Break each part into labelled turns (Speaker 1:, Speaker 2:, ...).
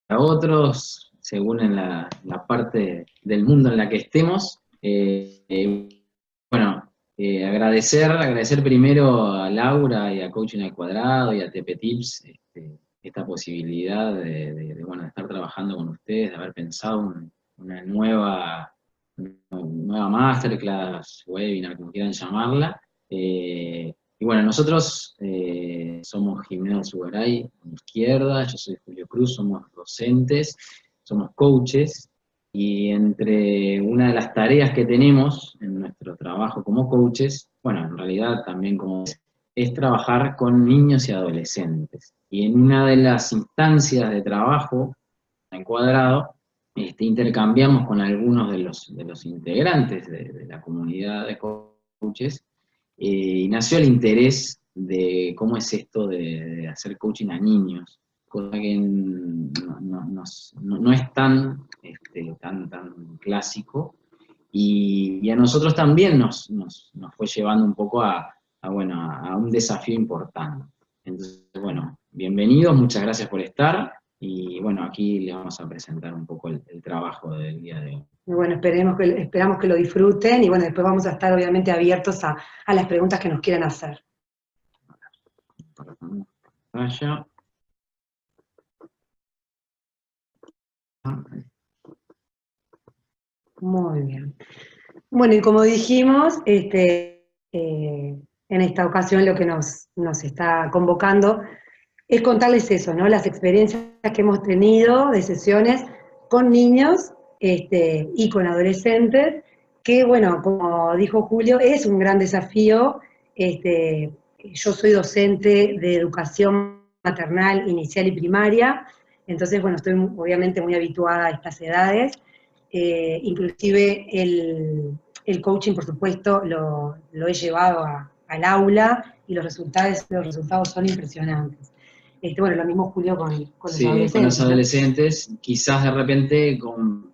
Speaker 1: a otros, según en la parte del mundo en la que estemos. Bueno, agradecer primero a Laura y a Coaching al Cuadrado y a TP Tips esta posibilidad bueno, de estar trabajando con ustedes, de haber pensado una nueva masterclass, webinar, como quieran llamarla. Y bueno, nosotros somos Jimena Zugaray, a mi izquierda, yo soy Julio Cruz, somos docentes, somos coaches, y entre una de las tareas que tenemos en nuestro trabajo como coaches, bueno, en realidad también es trabajar con niños y adolescentes. Y en una de las instancias de trabajo en Cuadrado, intercambiamos con algunos de los integrantes de la comunidad de coaches, y nació el interés de cómo es esto de hacer coaching a niños, cosa que no es tan clásico, y a nosotros también nos fue llevando un poco bueno, a un desafío importante. Entonces, bueno, bienvenidos, muchas gracias por estar, y bueno, aquí les vamos a presentar un poco el trabajo del día de hoy.
Speaker 2: Y bueno, esperamos que lo disfruten, y bueno, después vamos a estar obviamente abiertos a las preguntas que nos quieran hacer.
Speaker 1: Vaya.
Speaker 2: Muy bien. Bueno, y como dijimos, en esta ocasión lo que nos está convocando es contarles eso, ¿no? Las experiencias que hemos tenido de sesiones con niños y con adolescentes, que bueno, como dijo Julio, es un gran desafío. Yo soy docente de educación maternal, inicial y primaria, entonces bueno, estoy obviamente muy habituada a estas edades. Inclusive el coaching, por supuesto, lo he llevado al aula, y los resultados son impresionantes. Bueno, lo mismo Julio con los adolescentes.
Speaker 1: Con los adolescentes, ¿no? Quizás de repente con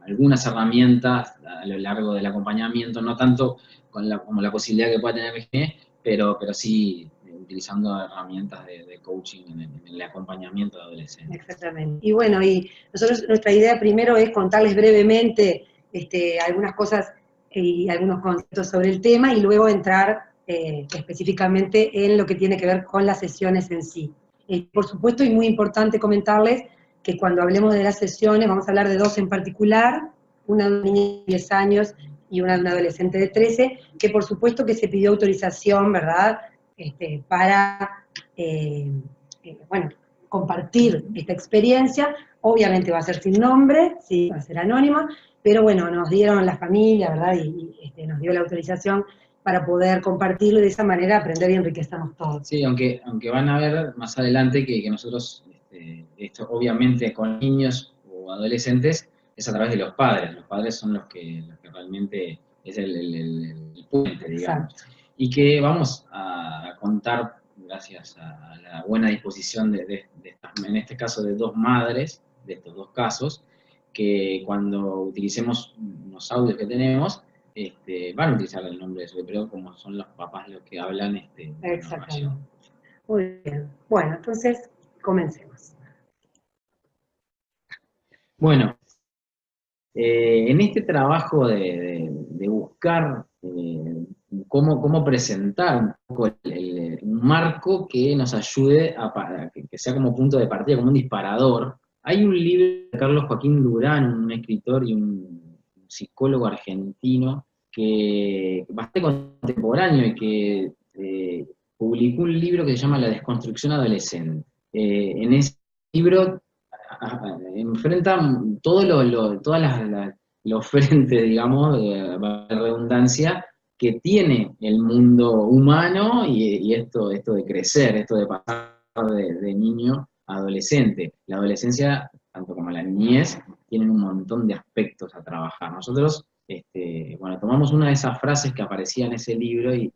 Speaker 1: algunas herramientas a lo largo del acompañamiento, no tanto como la posibilidad que pueda tener BGE, pero sí utilizando herramientas de coaching en el acompañamiento de adolescentes.
Speaker 2: Exactamente. Y bueno, y nosotros, nuestra idea primero es contarles brevemente algunas cosas y algunos conceptos sobre el tema, y luego entrar específicamente en lo que tiene que ver con las sesiones en sí. Por supuesto, y muy importante comentarles que cuando hablemos de las sesiones vamos a hablar de dos en particular, una de un niño de 10 años y una de un adolescente de 13, que por supuesto que se pidió autorización, ¿verdad?, para, bueno, compartir esta experiencia. Obviamente va a ser sin nombre, sí, va a ser anónima, pero bueno, nos dieron la familia, ¿verdad?, y nos dio la autorización para poder compartirlo, y de esa manera aprender y enriquecernos todos.
Speaker 1: Sí, aunque van a ver más adelante que nosotros, esto obviamente con niños o adolescentes, es a través de los padres. Los padres son los que realmente es el puente, digamos.
Speaker 2: Exacto.
Speaker 1: Y que vamos a contar, gracias a la buena disposición en este caso de dos madres, de estos dos casos, que cuando utilicemos los audios que tenemos, van a utilizar el nombre de su pero como son los papás los que hablan.
Speaker 2: Exactamente. Muy bien. Bueno, entonces, comencemos.
Speaker 1: Bueno, en este trabajo de buscar cómo presentar un poco un marco que nos ayude que sea como punto de partida, como un disparador, hay un libro de Carlos Joaquín Durán, un escritor y un psicólogo argentino, que bastante contemporáneo, y que publicó un libro que se llama La desconstrucción adolescente. En ese libro enfrentan todas los frentes, digamos, de redundancia, que tiene el mundo humano, y esto de crecer, esto de pasar de niño a adolescente. La adolescencia, tanto como la niñez, tienen un montón de aspectos a trabajar. Nosotros, bueno, tomamos una de esas frases que aparecía en ese libro, y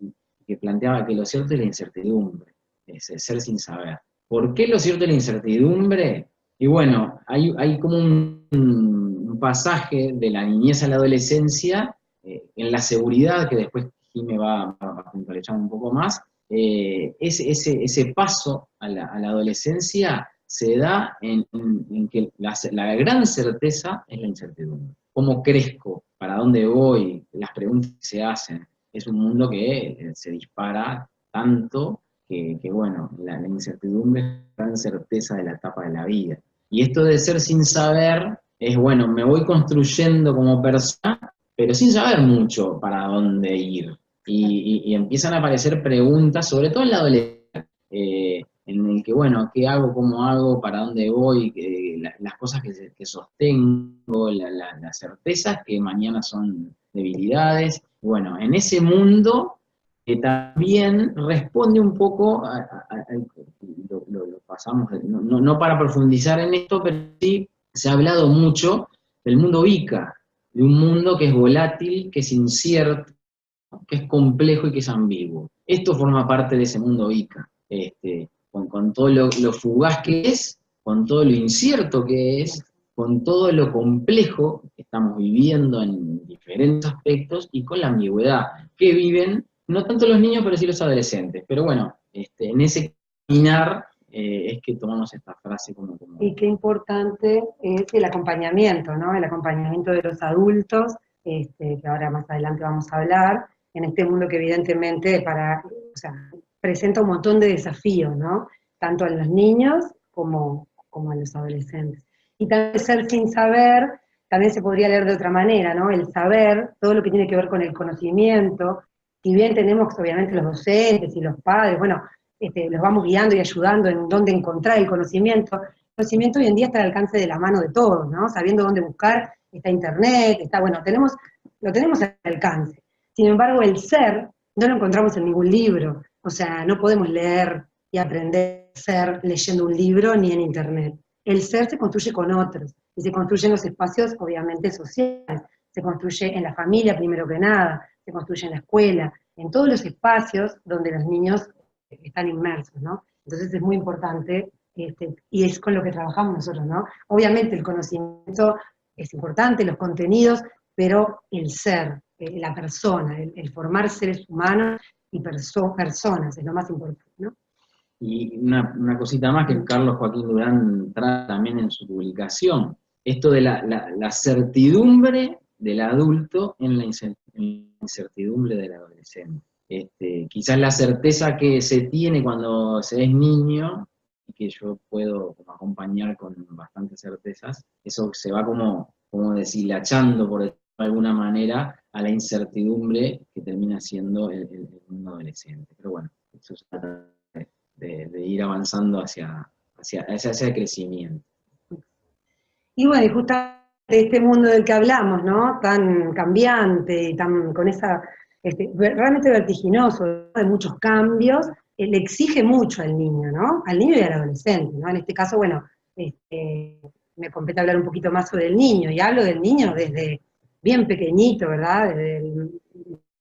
Speaker 1: que planteaba que lo cierto es la incertidumbre, es el ser sin saber. ¿Por qué lo cierto es la incertidumbre? Y bueno, hay como un pasaje de la niñez a la adolescencia, en la seguridad, que después Jimé va a puntualizar un poco más. Ese paso a la adolescencia se da en que la gran certeza es la incertidumbre. ¿Cómo crezco? ¿Para dónde voy? Las preguntas que se hacen. Es un mundo que se dispara tanto que bueno, la incertidumbre es la gran certeza de la etapa de la vida. Y esto de ser sin saber es, bueno, me voy construyendo como persona, pero sin saber mucho para dónde ir. Y empiezan a aparecer preguntas, sobre todo en la adolescencia, en el que, bueno, ¿qué hago? ¿Cómo hago? ¿Para dónde voy? Las cosas que sostengo, las certezas que mañana son debilidades. Bueno, en ese mundo que también responde un poco lo pasamos, no para profundizar en esto, pero sí se ha hablado mucho del mundo VICA, de un mundo que es volátil, que es incierto, que es complejo y que es ambiguo. Esto forma parte de ese mundo VICA, con todo lo fugaz que es, con todo lo incierto que es, con todo lo complejo que estamos viviendo en diferentes aspectos y con la ambigüedad que viven, no tanto los niños, pero sí los adolescentes. Pero bueno, en ese caminar es que tomamos esta frase como...
Speaker 2: Y qué importante es el acompañamiento, ¿no? El acompañamiento de los adultos, que ahora más adelante vamos a hablar, en este mundo que evidentemente o sea, presenta un montón de desafíos, ¿no? Tanto a los niños como a los adolescentes. Y también ser sin saber, también se podría leer de otra manera, ¿no? El saber, todo lo que tiene que ver con el conocimiento, si bien tenemos obviamente los docentes y los padres, bueno, los vamos guiando y ayudando en dónde encontrar el conocimiento hoy en día está al alcance de la mano de todos, ¿no? Sabiendo dónde buscar, está internet, bueno, lo tenemos al alcance. Sin embargo, el ser no lo encontramos en ningún libro, o sea, no podemos leer y aprender a ser leyendo un libro ni en internet. El ser se construye con otros, y se construye en los espacios, obviamente, sociales, se construye en la familia primero que nada, se construye en la escuela, en todos los espacios donde los niños están inmersos, ¿no? Entonces es muy importante, y es con lo que trabajamos nosotros, ¿no? Obviamente el conocimiento es importante, los contenidos, pero el ser, la persona, el formar seres humanos y personas es lo más importante, ¿no?
Speaker 1: Y una cosita más que Carlos Joaquín Durán trae también en su publicación, esto de la certidumbre del adulto en la incertidumbre del adolescente. Quizás la certeza que se tiene cuando se es niño, y que yo puedo como acompañar con bastantes certezas, eso se va como deshilachando, por decirlo de alguna manera, a la incertidumbre que termina siendo el mundo adolescente. Pero bueno, eso se trata de ir avanzando hacia ese crecimiento.
Speaker 2: Y bueno, y justamente este mundo del que hablamos, ¿no? Tan cambiante y con esa, realmente vertiginoso, ¿no? De muchos cambios, le exige mucho al niño, ¿no? Al niño y al adolescente, ¿no? En este caso, bueno, me compete hablar un poquito más sobre el niño, y hablo del niño desde bien pequeñito, ¿verdad? Desde el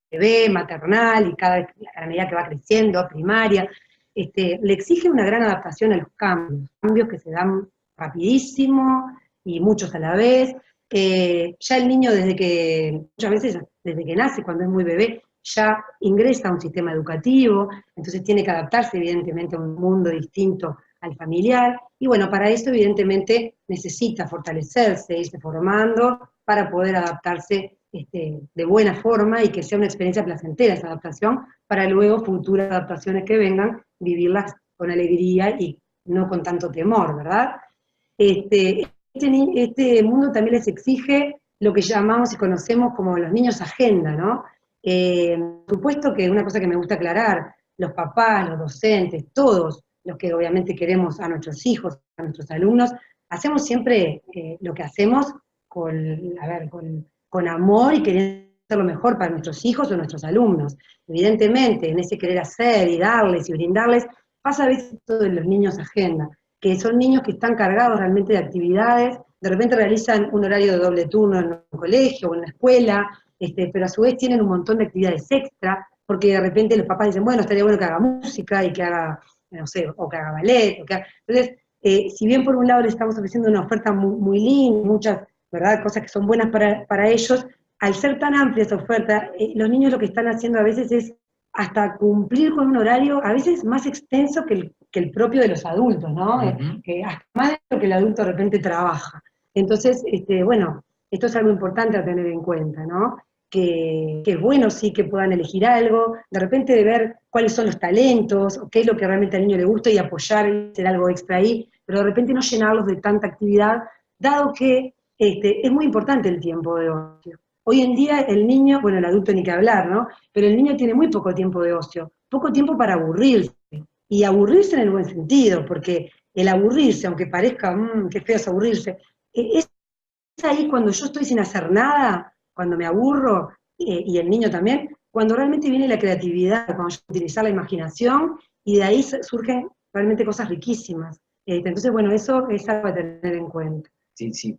Speaker 2: bebé, maternal, y a la medida que va creciendo, primaria, le exige una gran adaptación a los cambios que se dan rapidísimo, y muchos a la vez. Ya el niño muchas veces desde que nace, cuando es muy bebé, ya ingresa a un sistema educativo, entonces tiene que adaptarse evidentemente a un mundo distinto al familiar, y bueno, para eso evidentemente necesita fortalecerse, irse formando, para poder adaptarse de buena forma y que sea una experiencia placentera esa adaptación, para luego futuras adaptaciones que vengan, vivirlas con alegría y no con tanto temor, ¿verdad? Este mundo también les exige lo que llamamos y conocemos como los niños agenda, ¿no? Por supuesto que una cosa que me gusta aclarar, los papás, los docentes, todos los que obviamente queremos a nuestros hijos, a nuestros alumnos, hacemos siempre lo que hacemos con amor y queriendo hacer lo mejor para nuestros hijos o nuestros alumnos. Evidentemente, en ese querer hacer y darles y brindarles, pasa a veces todo en los niños agenda, que son niños que están cargados realmente de actividades, de repente realizan un horario de doble turno en un colegio o en la escuela, pero a su vez tienen un montón de actividades extra, porque de repente los papás dicen, bueno, estaría bueno que haga música y que haga, no sé, o que haga ballet, entonces, si bien por un lado les estamos ofreciendo una oferta muy, muy linda, muchas, ¿verdad?, cosas que son buenas para ellos, al ser tan amplia esa oferta, los niños lo que están haciendo a veces es hasta cumplir con un horario a veces más extenso que el propio de los adultos, ¿no? Hasta más de lo que el adulto de repente trabaja. Entonces, bueno, esto es algo importante a tener en cuenta, ¿no? Que es bueno sí que puedan elegir algo, de repente de ver cuáles son los talentos, o qué es lo que realmente al niño le gusta y apoyar y hacer algo extra ahí, pero de repente no llenarlos de tanta actividad, dado que es muy importante el tiempo de ocio. Hoy en día el niño, bueno, el adulto ni que hablar, ¿no? Pero el niño tiene muy poco tiempo de ocio, poco tiempo para aburrirse, y aburrirse en el buen sentido, porque el aburrirse, aunque parezca, qué feo es aburrirse, es ahí cuando yo estoy sin hacer nada, cuando me aburro, y el niño también, cuando realmente viene la creatividad, cuando yo utilizar la imaginación, y de ahí surgen realmente cosas riquísimas. Entonces, bueno, eso es algo a tener en cuenta.
Speaker 1: Si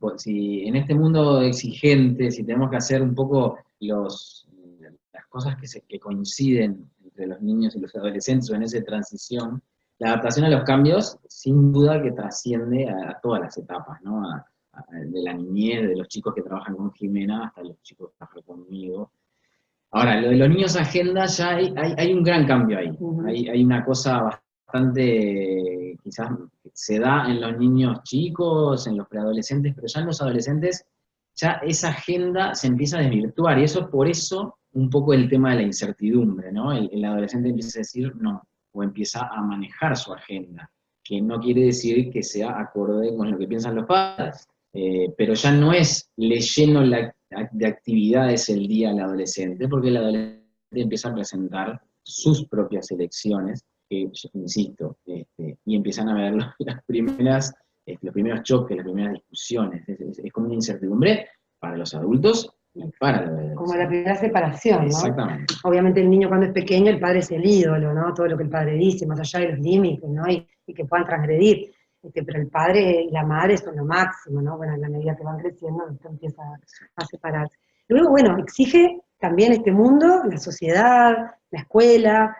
Speaker 1: en este mundo exigente, si tenemos que hacer un poco las cosas que coinciden entre los niños y los adolescentes o en esa transición, la adaptación a los cambios, sin duda que trasciende a todas las etapas, ¿no? De la niñez, de los chicos que trabajan con Jimena, hasta los chicos que trabajan conmigo. Ahora, lo de los niños agenda, ya hay un gran cambio ahí. Hay una cosa bastante, quizás se da en los niños chicos, en los preadolescentes, pero ya en los adolescentes, ya esa agenda se empieza a desvirtuar, y eso por eso un poco el tema de la incertidumbre, ¿no? El adolescente empieza a decir no, o empieza a manejar su agenda, que no quiere decir que sea acorde con lo que piensan los padres, pero ya no es le lleno de actividades el día al adolescente, porque el adolescente empieza a presentar sus propias elecciones, que, insisto, y empiezan a ver los primeros choques, las primeras discusiones. Es como una incertidumbre para los adultos y para los adolescentes.
Speaker 2: Como la primera separación, ¿no?
Speaker 1: Exactamente.
Speaker 2: Obviamente el niño cuando es pequeño, el padre es el ídolo, ¿no? Todo lo que el padre dice, más allá de los límites, ¿no? Y que puedan transgredir. Pero el padre y la madre son lo máximo, ¿no? Bueno, en la medida que van creciendo, esto empieza a separarse. Luego, bueno, exige también este mundo, la sociedad, la escuela,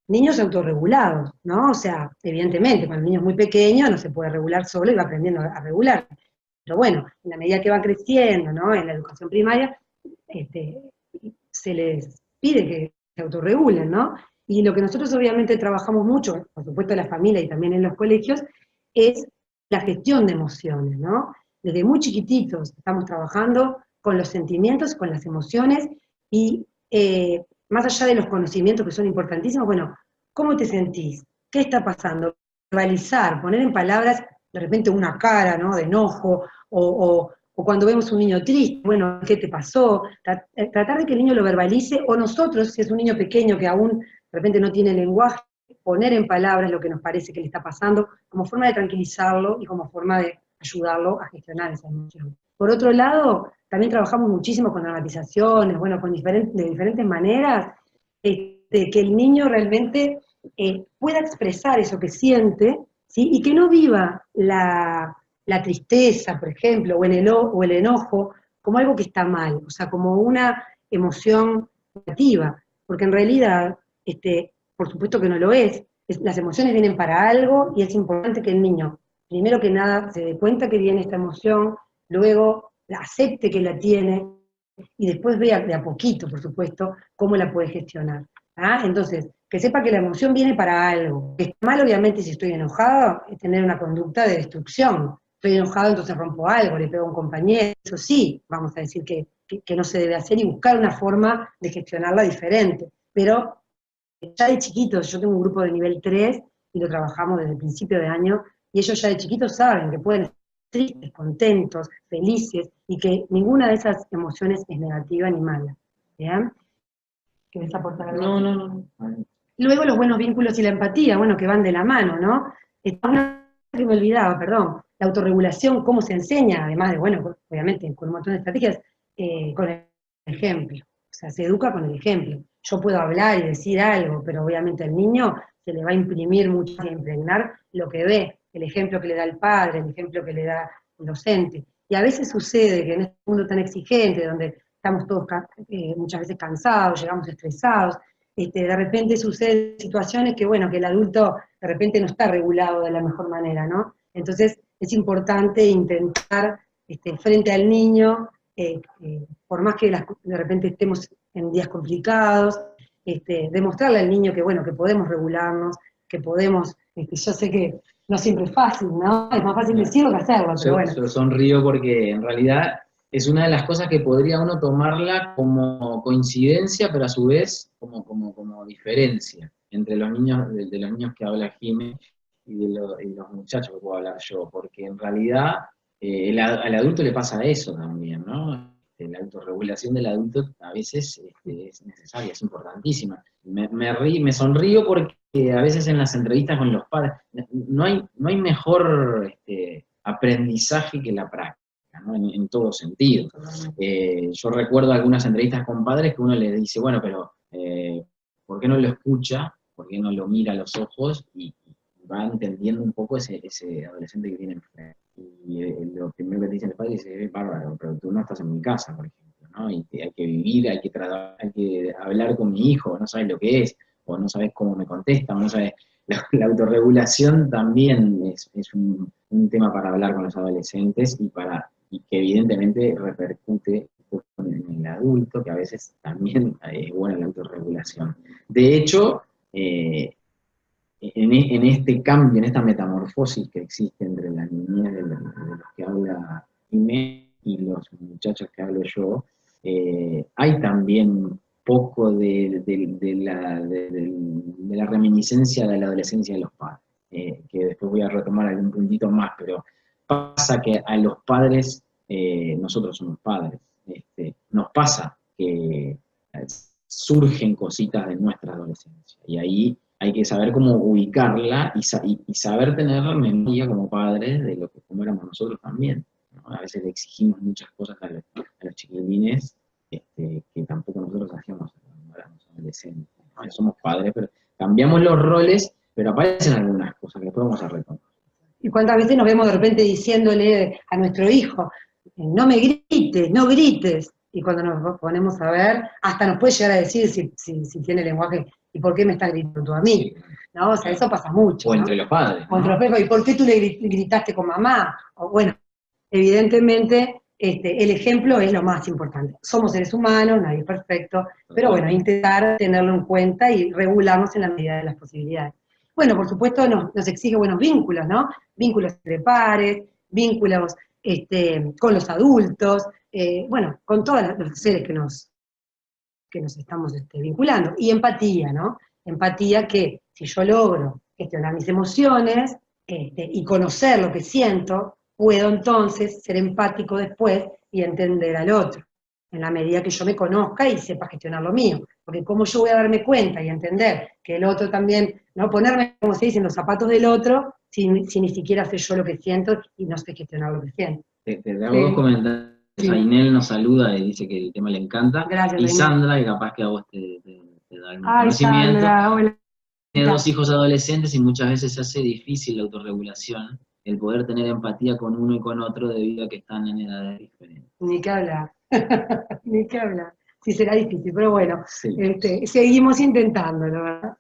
Speaker 2: niños autorregulados, ¿no? O sea, evidentemente, cuando el niño es muy pequeño no se puede regular solo y va aprendiendo a regular. Pero bueno, en la medida que van creciendo, ¿no? En la educación primaria, se les pide que se autorregulen, ¿no? Y lo que nosotros obviamente trabajamos mucho, por supuesto en la familia y también en los colegios, es la gestión de emociones, ¿no? Desde muy chiquititos estamos trabajando con los sentimientos, con las emociones, y más allá de los conocimientos que son importantísimos, bueno, ¿cómo te sentís? ¿Qué está pasando? Verbalizar, poner en palabras de repente una cara, ¿no? De enojo, o cuando vemos un niño triste, bueno, ¿qué te pasó? Tratar de que el niño lo verbalice, o nosotros, si es un niño pequeño que aún de repente no tiene lenguaje, poner en palabras lo que nos parece que le está pasando, como forma de tranquilizarlo y como forma de ayudarlo a gestionar esa emoción. Por otro lado, también trabajamos muchísimo con dramatizaciones, bueno, de diferentes maneras, que el niño realmente pueda expresar eso que siente, ¿sí? Y que no viva la tristeza, por ejemplo, o el enojo, como algo que está mal, o sea, como una emoción negativa, porque en realidad, por supuesto que no lo es, las emociones vienen para algo y es importante que el niño, primero que nada, se dé cuenta que viene esta emoción, luego la acepte que la tiene y después vea de a poquito, por supuesto, cómo la puede gestionar. ¿Ah? Entonces, que sepa que la emoción viene para algo. Que está mal, obviamente, si estoy enojado, es tener una conducta de destrucción. Estoy enojado, entonces rompo algo, le pego a un compañero. Eso sí, vamos a decir que no se debe hacer y buscar una forma de gestionarla diferente. Pero ya de chiquitos, yo tengo un grupo de nivel 3 y lo trabajamos desde el principio de año, y ellos ya de chiquitos saben que pueden estar tristes, contentos, felices, y que ninguna de esas emociones es negativa ni mala. ¿Bien? ¿Querés aportar algo?
Speaker 1: No.
Speaker 2: Luego los buenos vínculos y la empatía, bueno, que van de la mano, ¿no? Una que me olvidaba, perdón, la autorregulación, cómo se enseña, además de, bueno, obviamente con un montón de estrategias, con el ejemplo. O sea, se educa con el ejemplo. Yo puedo hablar y decir algo, pero obviamente al niño se le va a imprimir mucho, a impregnar lo que ve, el ejemplo que le da el padre, el ejemplo que le da el docente. Y a veces sucede que en este mundo tan exigente, donde estamos todos muchas veces cansados, llegamos estresados, de repente suceden situaciones que, bueno, que el adulto de repente no está regulado de la mejor manera, ¿no? Entonces es importante intentar, frente al niño, por más que de repente estemos en días complicados, demostrarle al niño que, bueno, que podemos regularnos, que podemos, yo sé que no siempre es fácil, ¿no? Es más fácil decirlo que hacerlo, pero bueno.
Speaker 1: Yo sonrío porque en realidad es una de las cosas que podría uno tomarla como coincidencia, pero a su vez como diferencia entre los niños, de los niños que habla Jimé y los muchachos que puedo hablar yo, porque en realidad al adulto le pasa eso también, ¿no? La autorregulación del adulto a veces es necesaria, es importantísima. Me sonrío porque a veces en las entrevistas con los padres no hay mejor aprendizaje que la práctica, ¿no? En todo sentido. Yo recuerdo algunas entrevistas con padres que uno les dice, bueno, pero ¿por qué no lo escucha? ¿Por qué no lo mira a los ojos? Y va entendiendo un poco ese adolescente que tiene enfrente. Y lo primero que te dicen los padres es, bárbaro, pero tú no estás en mi casa, por ejemplo, ¿no? Y hay que vivir, hay que hablar con mi hijo, no sabes lo que es, o no sabes cómo me contesta, o no sabes. La autorregulación también es un tema para hablar con los adolescentes y que evidentemente repercute en el adulto, que a veces también es buena la autorregulación. De hecho, en este cambio, en esta metamorfosis que existe entre la niñez de los que habla Jimé y los muchachos que hablo yo, hay también un poco de la reminiscencia de la adolescencia de los padres, que después voy a retomar algún puntito más, pero pasa que a los padres, nosotros somos padres, nos pasa que surgen cositas de nuestra adolescencia, y ahí hay que saber cómo ubicarla y saber tener memoria como padres de cómo éramos nosotros también, ¿no? A veces le exigimos muchas cosas a los chiquilines que tampoco nosotros hacíamos cuando éramos adolescentes, ¿no? Somos padres, pero cambiamos los roles, pero aparecen algunas cosas que después vamos a retomar.
Speaker 2: Y cuántas veces nos vemos de repente diciéndole a nuestro hijo, no me grites, no grites. Y cuando nos ponemos a ver, hasta nos puede llegar a decir si tiene lenguaje, ¿y por qué me estás gritando tú a mí? ¿No? O sea, eso pasa mucho.
Speaker 1: O
Speaker 2: ¿no?
Speaker 1: entre los padres.
Speaker 2: O entre los padres, ¿y por qué tú le gritaste con mamá? O bueno, evidentemente el ejemplo es lo más importante. Somos seres humanos, nadie es perfecto, pero bueno, intentar tenerlo en cuenta y regularnos en la medida de las posibilidades. Bueno, por supuesto nos exige buenos vínculos, ¿no? Vínculos entre pares, vínculos con los adultos, bueno, con todos los seres que nos estamos vinculando. Y empatía, ¿no? Empatía que si yo logro gestionar mis emociones y conocer lo que siento, puedo entonces ser empático después y entender al otro, en la medida que yo me conozca y sepa gestionar lo mío. Porque cómo yo voy a darme cuenta y entender que el otro también, no ponerme, como se dice, en los zapatos del otro, si ni siquiera sé yo lo que siento y no sé gestionar lo que siento.
Speaker 1: Te hago dos comentarios. Sí. Ainel nos saluda y dice que el tema le encanta.
Speaker 2: Gracias,
Speaker 1: y Sandra, que capaz que a vos te da algún conocimiento.
Speaker 2: Sandra, hola.
Speaker 1: Tiene dos hijos adolescentes y muchas veces se hace difícil la autorregulación, el poder tener empatía con uno y con otro debido a que están en edades diferentes.
Speaker 2: Ni que hablar, ni que hablar. Sí será difícil, pero bueno,
Speaker 1: sí.
Speaker 2: Seguimos intentándolo, ¿verdad?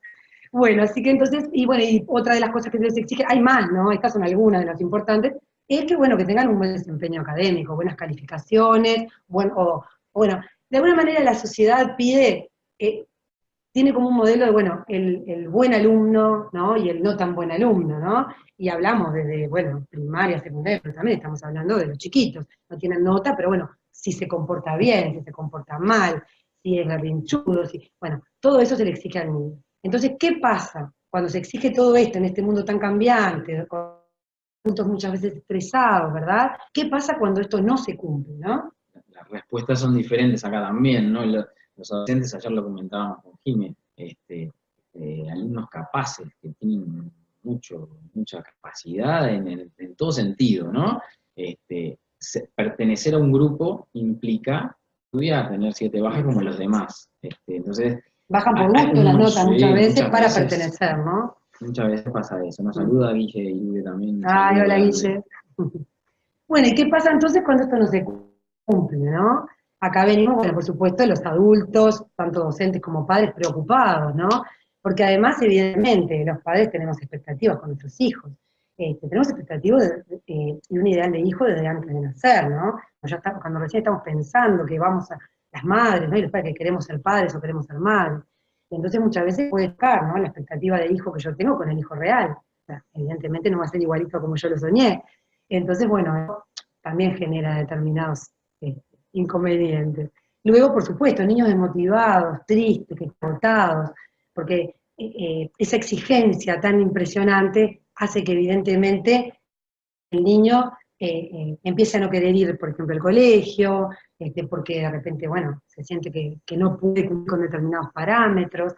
Speaker 2: Bueno, así que entonces, y otra de las cosas que se les exige, hay más, ¿no? Estas son algunas de las importantes, es que, bueno, que tengan un buen desempeño académico, buenas calificaciones, bueno, de alguna manera la sociedad pide, tiene como un modelo de, bueno, el buen alumno, ¿no? Y el no tan buen alumno, ¿no? Y hablamos desde, bueno, primaria, secundaria, pero también estamos hablando de los chiquitos, no tienen nota, pero bueno, si se comporta bien, si se comporta mal, si es berrinchudo, bueno, todo eso se le exige al niño. Entonces, ¿qué pasa cuando se exige todo esto en este mundo tan cambiante, con adultos muchas veces estresados, ¿verdad? ¿Qué pasa cuando esto no se cumple, no?
Speaker 1: Las respuestas son diferentes acá también, ¿no? Los adolescentes, ayer lo comentábamos con Jimé, alumnos capaces, que tienen mucha capacidad en todo sentido, ¿no? Pertenecer a un grupo implica estudiar, tener 7 bajas como los demás. Entonces,
Speaker 2: bajan por gusto las notas muchas veces para pertenecer, ¿no?
Speaker 1: Muchas veces pasa eso. Nos saluda Guille y Guille también.
Speaker 2: Ay, hola Guille. Bueno, ¿y qué pasa entonces cuando esto no se cumple, no? Acá venimos, bueno, por supuesto, los adultos, tanto docentes como padres, preocupados, ¿no? Porque además, evidentemente, los padres tenemos expectativas con nuestros hijos. Tenemos expectativas y un ideal de hijo desde antes de nacer, ¿no? Cuando recién estamos pensando que vamos a las madres, ¿no? Y los padres que queremos ser padres o queremos ser madres. Y entonces muchas veces puede chocar, ¿no? La expectativa del hijo que yo tengo con el hijo real. O sea, evidentemente no va a ser igualito como yo lo soñé. Entonces, bueno, eso también genera determinados inconvenientes. Luego, por supuesto, niños desmotivados, tristes, agotados, porque esa exigencia tan impresionante hace que evidentemente el niño empiece a no querer ir, por ejemplo, al colegio, porque de repente, bueno, se siente que no puede cumplir con determinados parámetros,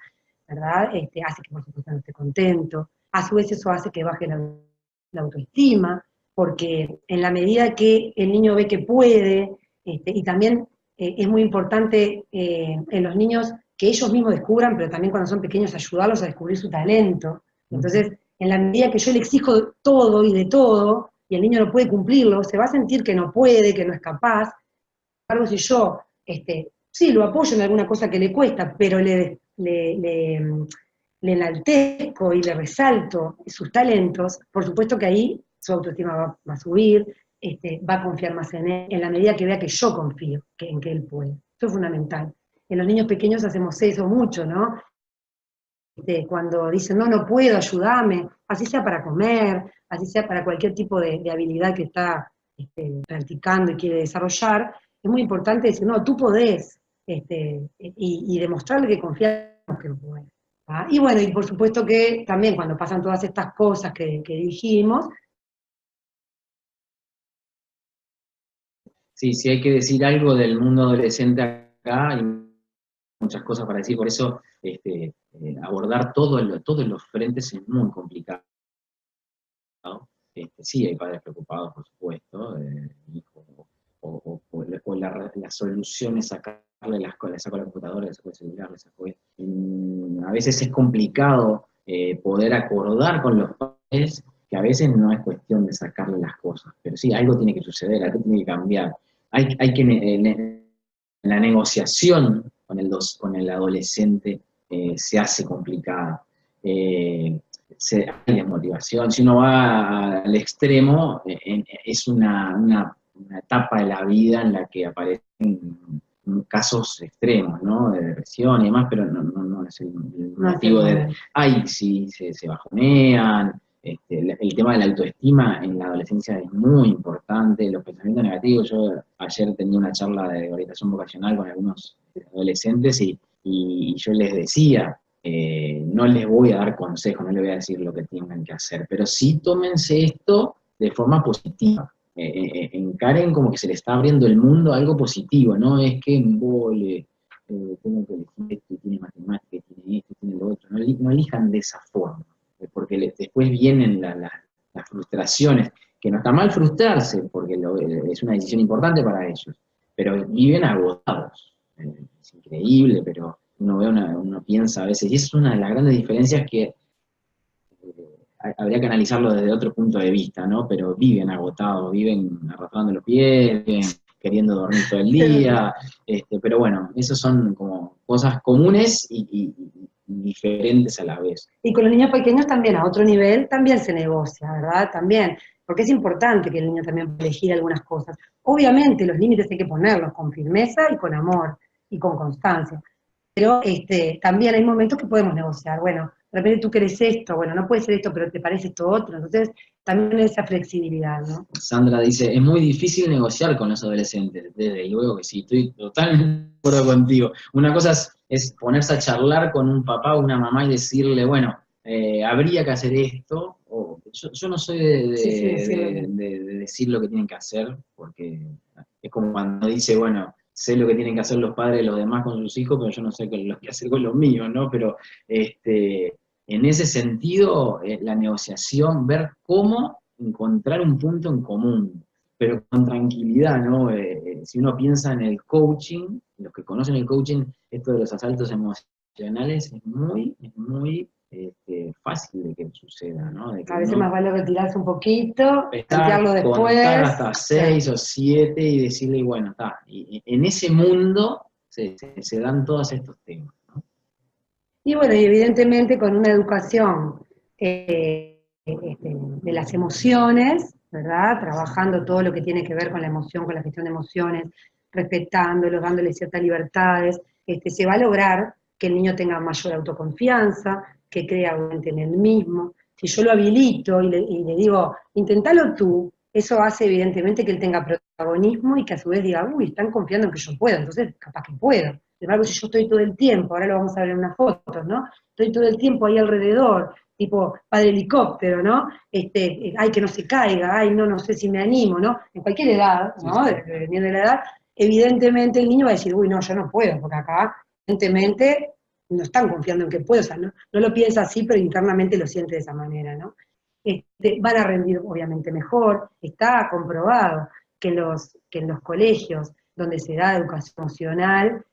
Speaker 2: ¿verdad? Hace que, por supuesto, no esté contento. A su vez, eso hace que baje la autoestima, porque en la medida que el niño ve que puede, y también es muy importante en los niños que ellos mismos descubran, pero también cuando son pequeños ayudarlos a descubrir su talento. Entonces, en la medida que yo le exijo todo y de todo, y el niño no puede cumplirlo, se va a sentir que no puede, que no es capaz. Sin embargo, si yo, sí, lo apoyo en alguna cosa que le cuesta, pero le enaltezco y le resalto sus talentos, por supuesto que ahí su autoestima va a subir, va a confiar más en él, en la medida que vea que yo confío en que él puede. Eso es fundamental. En los niños pequeños hacemos eso mucho, ¿no? Cuando dicen, no, no puedo, ayúdame, así sea para comer, así sea para cualquier tipo de habilidad que está practicando y quiere desarrollar, es muy importante decir, no, tú podés, y demostrarle que confiamos que puede. ¿Ah? Y bueno, y por supuesto que también cuando pasan todas estas cosas que dijimos.
Speaker 1: Sí, si hay que decir algo del mundo adolescente acá, hay muchas cosas para decir, por eso abordar todos los frentes es muy complicado. Sí, hay padres preocupados, por supuesto, o la solución es sacarle le saco la computadora, le saco el celular, le saco a veces es complicado poder acordar con los padres que a veces no es cuestión de sacarle las cosas, pero sí, algo tiene que suceder, algo tiene que cambiar. Hay que, la negociación con el adolescente se hace complicada. Hay desmotivación. Si uno va al extremo, es una etapa de la vida en la que aparecen casos extremos, ¿no? De depresión y demás, pero no es el motivo de... Ay, sí, se bajonean. El tema de la autoestima en la adolescencia es muy importante, los pensamientos negativos. Yo ayer tenía una charla de orientación vocacional con algunos adolescentes y yo les decía, no les voy a dar consejos, no les voy a decir lo que tengan que hacer, pero sí tómense esto de forma positiva. Encaren como que se le está abriendo el mundo a algo positivo, no es que embole, tengo que elegir esto, y tiene matemáticas, tiene esto, tiene lo otro, no elijan de esa forma, porque después vienen las frustraciones, que no está mal frustrarse, porque es una decisión importante para ellos, pero viven agotados. Es increíble, pero uno piensa a veces, y esa es una de las grandes diferencias que habría que analizarlo desde otro punto de vista, ¿no? Pero viven agotados, viven arrastrando los pies, viven queriendo dormir todo el día, pero bueno, esas son como cosas comunes y diferentes a la vez.
Speaker 2: Y con los niños pequeños también, a otro nivel, también se negocia, ¿verdad? También, porque es importante que el niño también pueda elegir algunas cosas. Obviamente los límites hay que ponerlos con firmeza y con amor y con constancia, pero también hay momentos que podemos negociar. Bueno, de repente tú querés esto, bueno, no puede ser esto, pero te parece esto otro. Entonces, también esa flexibilidad, ¿no?
Speaker 1: Sandra dice, es muy difícil negociar con los adolescentes. Desde luego que sí, estoy totalmente de acuerdo contigo. Una cosa es ponerse a charlar con un papá o una mamá y decirle, bueno, habría que hacer esto. Yo no soy de decir lo que tienen que hacer, porque es como cuando dice, bueno, sé lo que tienen que hacer los padres de los demás con sus hijos, pero yo no sé lo que hacer con los míos, ¿no? Pero en ese sentido, la negociación, ver cómo encontrar un punto en común, pero con tranquilidad, ¿no? Si uno piensa en el coaching, los que conocen el coaching, esto de los asaltos emocionales es muy fácil de que suceda, ¿no? De que
Speaker 2: a veces más vale retirarse un poquito, plantearlo después.
Speaker 1: Contar hasta 6 o 7 y decirle, bueno, está. Y en ese mundo se dan todos estos temas, ¿no?
Speaker 2: Y bueno, y evidentemente con una educación de las emociones, ¿verdad? Trabajando todo lo que tiene que ver con la emoción, con la gestión de emociones, respetándolos, dándoles ciertas libertades, se va a lograr que el niño tenga mayor autoconfianza, que crea obviamente en él mismo. Si yo lo habilito y le digo, intentalo tú, eso hace evidentemente que él tenga protagonismo y que a su vez diga, uy, están confiando en que yo puedo, entonces capaz que puedo. Sin embargo, si yo estoy todo el tiempo, ahora lo vamos a ver en unas fotos, ¿no? Estoy todo el tiempo ahí alrededor, tipo padre helicóptero, ¿no? Ay, que no se caiga, ay, no, no sé si me animo, ¿no? En cualquier edad, ¿no?
Speaker 1: Sí.
Speaker 2: Dependiendo de la edad, evidentemente el niño va a decir, uy, no, yo no puedo, porque acá, evidentemente, no están confiando en que puedo, o sea, no lo piensa así, pero internamente lo siente de esa manera, ¿no? Van a rendir obviamente mejor, está comprobado que en los colegios donde se da educación emocional,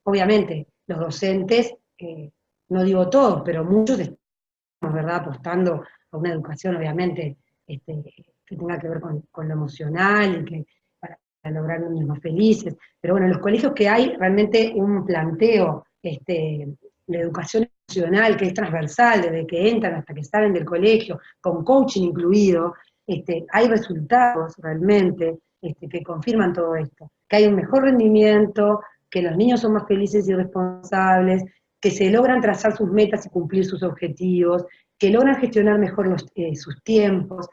Speaker 2: obviamente los docentes, no digo todos, pero muchos estamos, ¿verdad?, apostando a una educación obviamente que tenga que ver con lo emocional y que para lograr niños más felices. Pero bueno, en los colegios que hay realmente un planteo de educación emocional que es transversal, desde que entran hasta que salen del colegio, con coaching incluido, hay resultados realmente que confirman todo esto, que hay un mejor rendimiento, que los niños son más felices y responsables, que se logran trazar sus metas y cumplir sus objetivos, que logran gestionar mejor sus tiempos.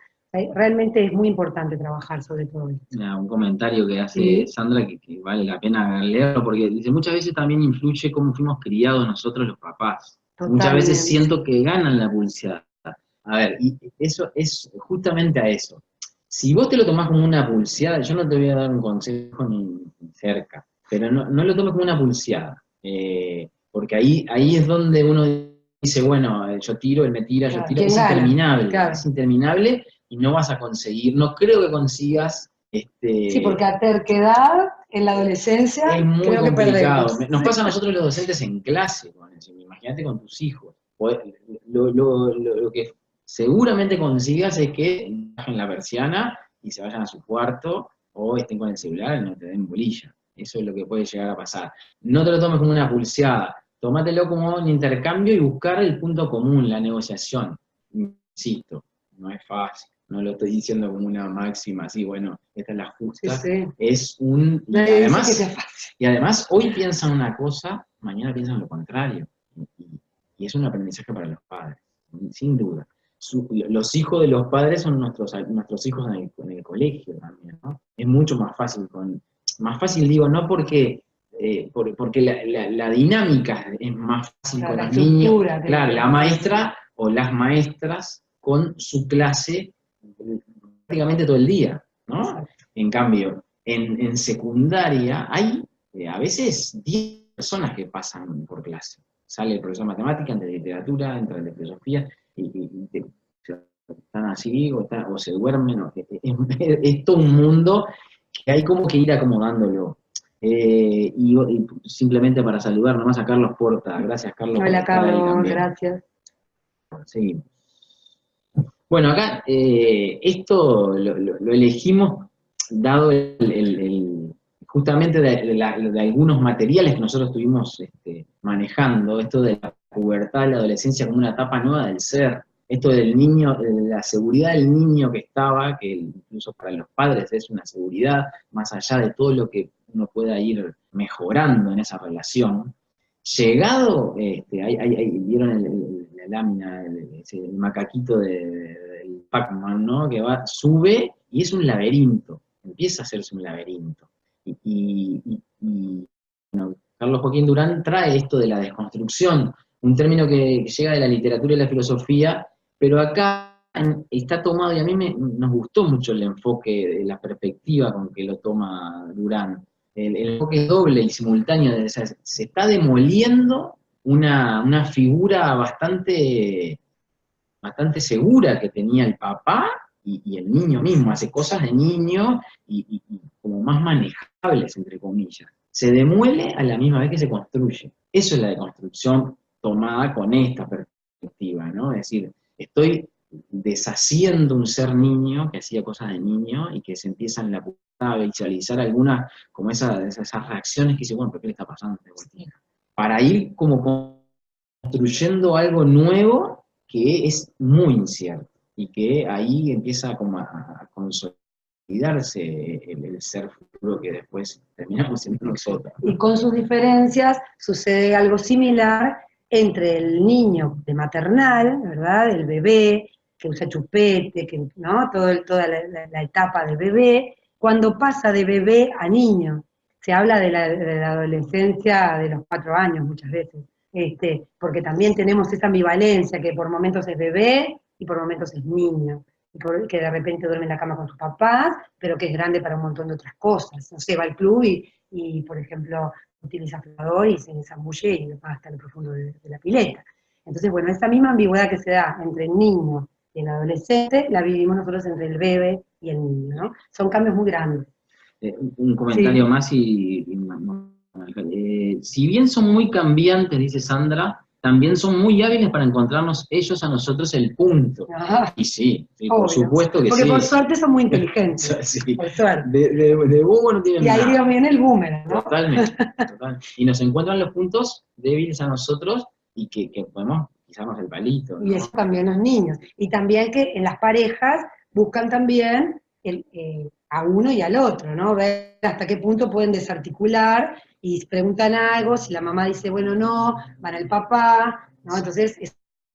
Speaker 2: Realmente es muy importante trabajar sobre todo esto.
Speaker 1: Un comentario que hace
Speaker 2: Sí.
Speaker 1: Sandra que vale la pena leerlo, porque dice, muchas veces también influye cómo fuimos criados nosotros los papás. Muchas veces
Speaker 2: Totalmente.
Speaker 1: siento que ganan la publicidad. A ver, y eso es justamente a eso. Si vos te lo tomás como una pulseada, yo no te voy a dar un consejo ni cerca, pero no lo tomes como una pulseada, porque ahí es donde uno dice, bueno, yo tiro, él me tira, yo
Speaker 2: Claro,
Speaker 1: tiro,
Speaker 2: ¿quién gana? Claro.
Speaker 1: es interminable y no vas a conseguir, no creo que consigas,
Speaker 2: Sí, porque a terquedad en la
Speaker 1: es
Speaker 2: adolescencia
Speaker 1: muy
Speaker 2: creo que
Speaker 1: complicado.
Speaker 2: perdemos.
Speaker 1: Nos pasa a nosotros los docentes en clase con eso, imagínate con tus hijos. Lo que seguramente consigas es que bajen la persiana y se vayan a su cuarto o estén con el celular y no te den bolilla. Eso es lo que puede llegar a pasar. No te lo tomes como una pulseada, tómatelo como un intercambio y buscar el punto común, la negociación. Insisto, no es fácil, no lo estoy diciendo como una máxima, así, bueno, esta es la
Speaker 2: Sí,
Speaker 1: justa,
Speaker 2: sí.
Speaker 1: es un...
Speaker 2: Nadie dice que sea fácil.
Speaker 1: Y además, hoy piensan una cosa, mañana piensan lo contrario. Y es un aprendizaje para los padres, sin duda. Los hijos de los padres son nuestros hijos en el colegio también, ¿no? Es mucho más fácil más fácil digo, no porque, porque la dinámica es más fácil
Speaker 2: Claro,
Speaker 1: con
Speaker 2: la
Speaker 1: los niños.
Speaker 2: estructura
Speaker 1: Claro,
Speaker 2: de
Speaker 1: la maestra o las maestras con su clase prácticamente todo el día, ¿no?
Speaker 2: Exacto.
Speaker 1: En cambio, en secundaria hay a veces 10 personas que pasan por clase. Sale el profesor de matemática, entra de literatura, entra el de filosofía, y están así, o se duermen, es todo un mundo que hay como que ir acomodándolo. Y simplemente para saludar nomás a Carlos Porta. Gracias, Carlos, por
Speaker 2: Hola,
Speaker 1: estar ahí
Speaker 2: Carlos,
Speaker 1: también.
Speaker 2: gracias.
Speaker 1: Seguimos. Bueno, acá esto lo elegimos dado justamente de algunos materiales que nosotros estuvimos manejando, esto de la pubertad y la adolescencia como una etapa nueva del ser, esto del niño, de la seguridad del niño que estaba, que incluso para los padres es una seguridad, más allá de todo lo que uno pueda ir mejorando en esa relación. Llegado, vieron la lámina, el macaquito del Pac-Man, ¿no? Que sube y es un laberinto, empieza a hacerse un laberinto. Bueno, Carlos Joaquín Durán trae esto de la desconstrucción, un término que llega de la literatura y la filosofía, pero acá está tomado, y a mí nos gustó mucho el enfoque, la perspectiva con que lo toma Durán. El enfoque es doble y simultáneo, o sea, se está demoliendo una figura bastante segura que tenía el papá y el niño mismo, hace cosas de niño y como más manejables, entre comillas. Se demuele a la misma vez que se construye. Eso es la deconstrucción tomada con esta perspectiva, ¿no? Es decir, estoy deshaciendo un ser niño que hacía cosas de niño y que se empiezan a visualizar algunas, como esas reacciones que dicen, bueno, ¿pero qué le está pasando a esta cuestión? Para ir como construyendo algo nuevo que es muy incierto y que ahí empieza como a consolidar olvidarse el ser futuro que después terminamos siendo nosotros.
Speaker 2: Y con sus diferencias sucede algo similar entre el niño de maternal, ¿verdad? El bebé, que usa chupete, que, ¿no? Toda la etapa del bebé, cuando pasa de bebé a niño. Se habla de la adolescencia de los 4 años muchas veces, porque también tenemos esa ambivalencia, que por momentos es bebé y por momentos es niño, que de repente duerme en la cama con sus papás, pero que es grande para un montón de otras cosas. No sé, va al club y por ejemplo, utiliza flador y se zambulle y va hasta lo profundo de la pileta. Entonces, bueno, esa misma ambigüedad que se da entre el niño y el adolescente, la vivimos nosotros entre el bebé y el niño, ¿no? Son cambios muy grandes.
Speaker 1: Un comentario
Speaker 2: Sí.
Speaker 1: más si bien son muy cambiantes, dice Sandra, también son muy hábiles para encontrarnos ellos a nosotros el punto.
Speaker 2: Ah,
Speaker 1: Y sí, por
Speaker 2: obvio.
Speaker 1: supuesto que
Speaker 2: Porque
Speaker 1: sí.
Speaker 2: por suerte son muy inteligentes.
Speaker 1: Sí.
Speaker 2: Por suerte.
Speaker 1: De bobo no tienen
Speaker 2: Y ahí
Speaker 1: nada.
Speaker 2: viene el boomerang, ¿no?
Speaker 1: Totalmente. Y nos encuentran los puntos débiles a nosotros y que podemos pisarnos el palito, ¿no?
Speaker 2: Y eso también los niños. Y también que en las parejas buscan también a uno y al otro, ¿no? Ver hasta qué punto pueden desarticular y preguntan algo, si la mamá dice, bueno, no, van al papá, ¿no? Entonces,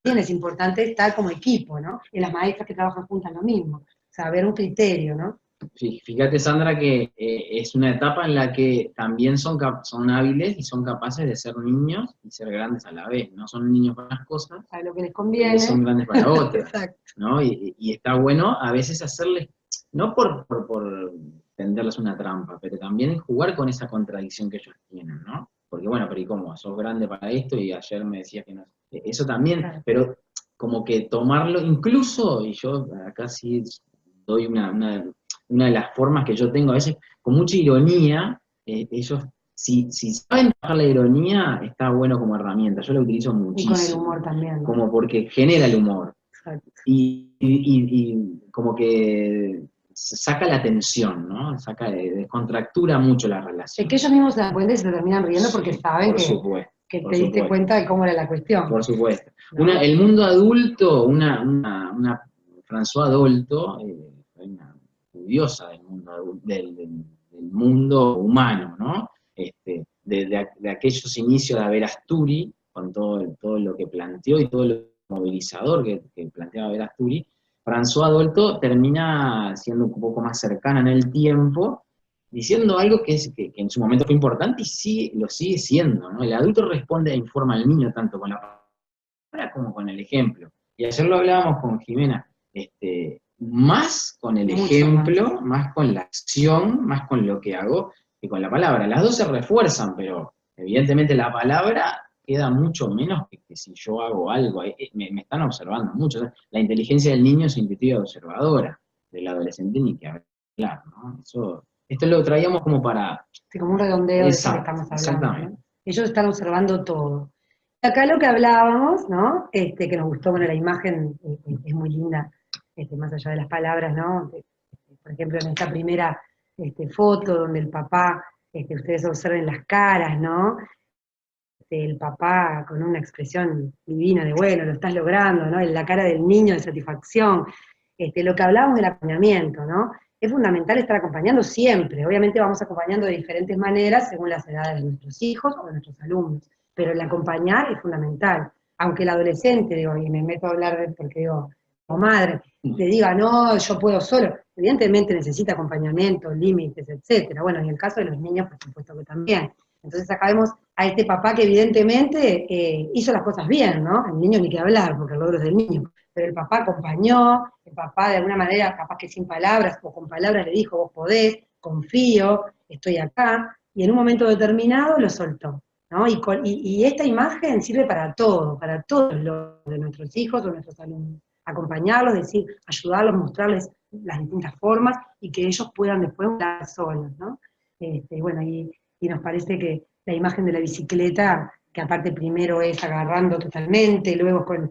Speaker 2: también es importante estar como equipo, ¿no? En las maestras que trabajan juntas lo mismo, saber un criterio, ¿no?
Speaker 1: Fíjate, Sandra, que es una etapa en la que también son hábiles y son capaces de ser niños y ser grandes a la vez. No son niños para unas cosas,
Speaker 2: A lo que les
Speaker 1: y
Speaker 2: conviene.
Speaker 1: son grandes para otras.
Speaker 2: Exacto.
Speaker 1: ¿No? Y está bueno a veces hacerles, no por tenderles una trampa, pero también jugar con esa contradicción que ellos tienen, ¿no? Porque bueno, pero ¿y cómo? Sos grande para esto y ayer me decías que no. Eso también,
Speaker 2: Claro.
Speaker 1: pero como que tomarlo, incluso, y yo acá sí doy una de las formas que yo tengo a veces, con mucha ironía, ellos, si saben trabajar la ironía, está bueno como herramienta, yo la utilizo muchísimo.
Speaker 2: Y con el humor también, ¿no?
Speaker 1: Como porque genera el humor.
Speaker 2: Exacto.
Speaker 1: Y como que saca la tensión, ¿no? Descontractura mucho la relación.
Speaker 2: Es que ellos mismos se dan cuenta y se terminan riendo porque saben
Speaker 1: por supuesto,
Speaker 2: que
Speaker 1: por
Speaker 2: te diste
Speaker 1: supuesto.
Speaker 2: cuenta de cómo era la cuestión.
Speaker 1: Por supuesto.
Speaker 2: ¿No?
Speaker 1: El mundo adulto, una François Dolto, una estudiosa del mundo, del mundo humano, ¿no? De aquellos inicios de Verasturi, con todo lo que planteó y todo lo movilizador que planteaba Verasturi, François Dolto termina siendo un poco más cercana en el tiempo, diciendo algo que en su momento fue importante y lo sigue siendo, ¿no? El adulto responde e informa al niño tanto con la palabra como con el ejemplo. Y ayer lo hablábamos con Jimena, más con el ejemplo, más con la acción, más con lo que hago, que con la palabra. Las dos se refuerzan, pero evidentemente la palabra queda mucho menos que si yo hago algo. Me están observando mucho. La inteligencia del niño es intuitiva y observadora, del adolescente ni que hablar, ¿no? Esto lo traíamos como para...
Speaker 2: Sí, como un redondeo de eso que estamos hablando. Exactamente. ¿No? Ellos están observando todo. Acá lo que hablábamos, ¿no? Que nos gustó, bueno, la imagen es muy linda, más allá de las palabras, ¿no? Por ejemplo, en esta primera foto donde el papá, ustedes observen las caras, ¿no? El papá con una expresión divina de, bueno, lo estás logrando, ¿no? En la cara del niño de satisfacción. Lo que hablábamos del acompañamiento, ¿no? Es fundamental estar acompañando siempre. Obviamente vamos acompañando de diferentes maneras según las edades de nuestros hijos o de nuestros alumnos, pero el acompañar es fundamental. Aunque el adolescente, digo, y me meto a hablar porque digo, como madre, le diga, no, yo puedo solo, evidentemente necesita acompañamiento, límites, etcétera. Bueno, en el caso de los niños, por supuesto que también. Entonces acá vemos a este papá que evidentemente hizo las cosas bien, ¿no? El niño ni que hablar, porque el logro es del niño. Pero el papá acompañó, el papá de alguna manera, capaz que sin palabras o con palabras le dijo, vos podés, confío, estoy acá, y en un momento determinado lo soltó, ¿no? Y esta imagen sirve para todos los de nuestros hijos o nuestros alumnos. Acompañarlos, decir, ayudarlos, mostrarles las distintas formas y que ellos puedan después hablar solos, ¿no? Bueno, y nos parece que la imagen de la bicicleta, que aparte primero es agarrando totalmente, luego con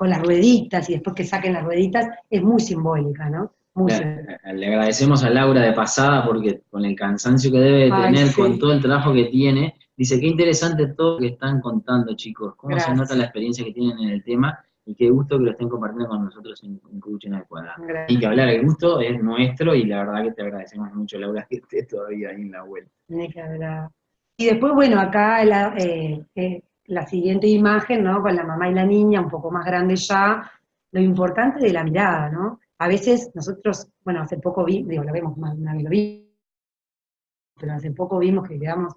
Speaker 2: las rueditas y después que saquen las rueditas, es muy simbólica, ¿no?
Speaker 1: Le agradecemos a Laura de pasada porque con el cansancio que debe tener, sí, con todo el trabajo que tiene, dice, qué interesante todo lo que están contando, chicos, cómo se nota la experiencia que tienen en el tema, y qué gusto que lo estén compartiendo con nosotros en Coaching al Cuadrado.
Speaker 2: Gracias.
Speaker 1: Y que hablar, el gusto es nuestro y la verdad que te agradecemos mucho, Laura, que estés todavía ahí en la vuelta.
Speaker 2: Tiene que hablar. Y después, bueno, acá la siguiente imagen, ¿no? Con la mamá y la niña, un poco más grande ya, lo importante de la mirada, ¿no? A veces nosotros, bueno, hace poco lo vemos más de una vez, lo vi, pero hace poco vimos que quedamos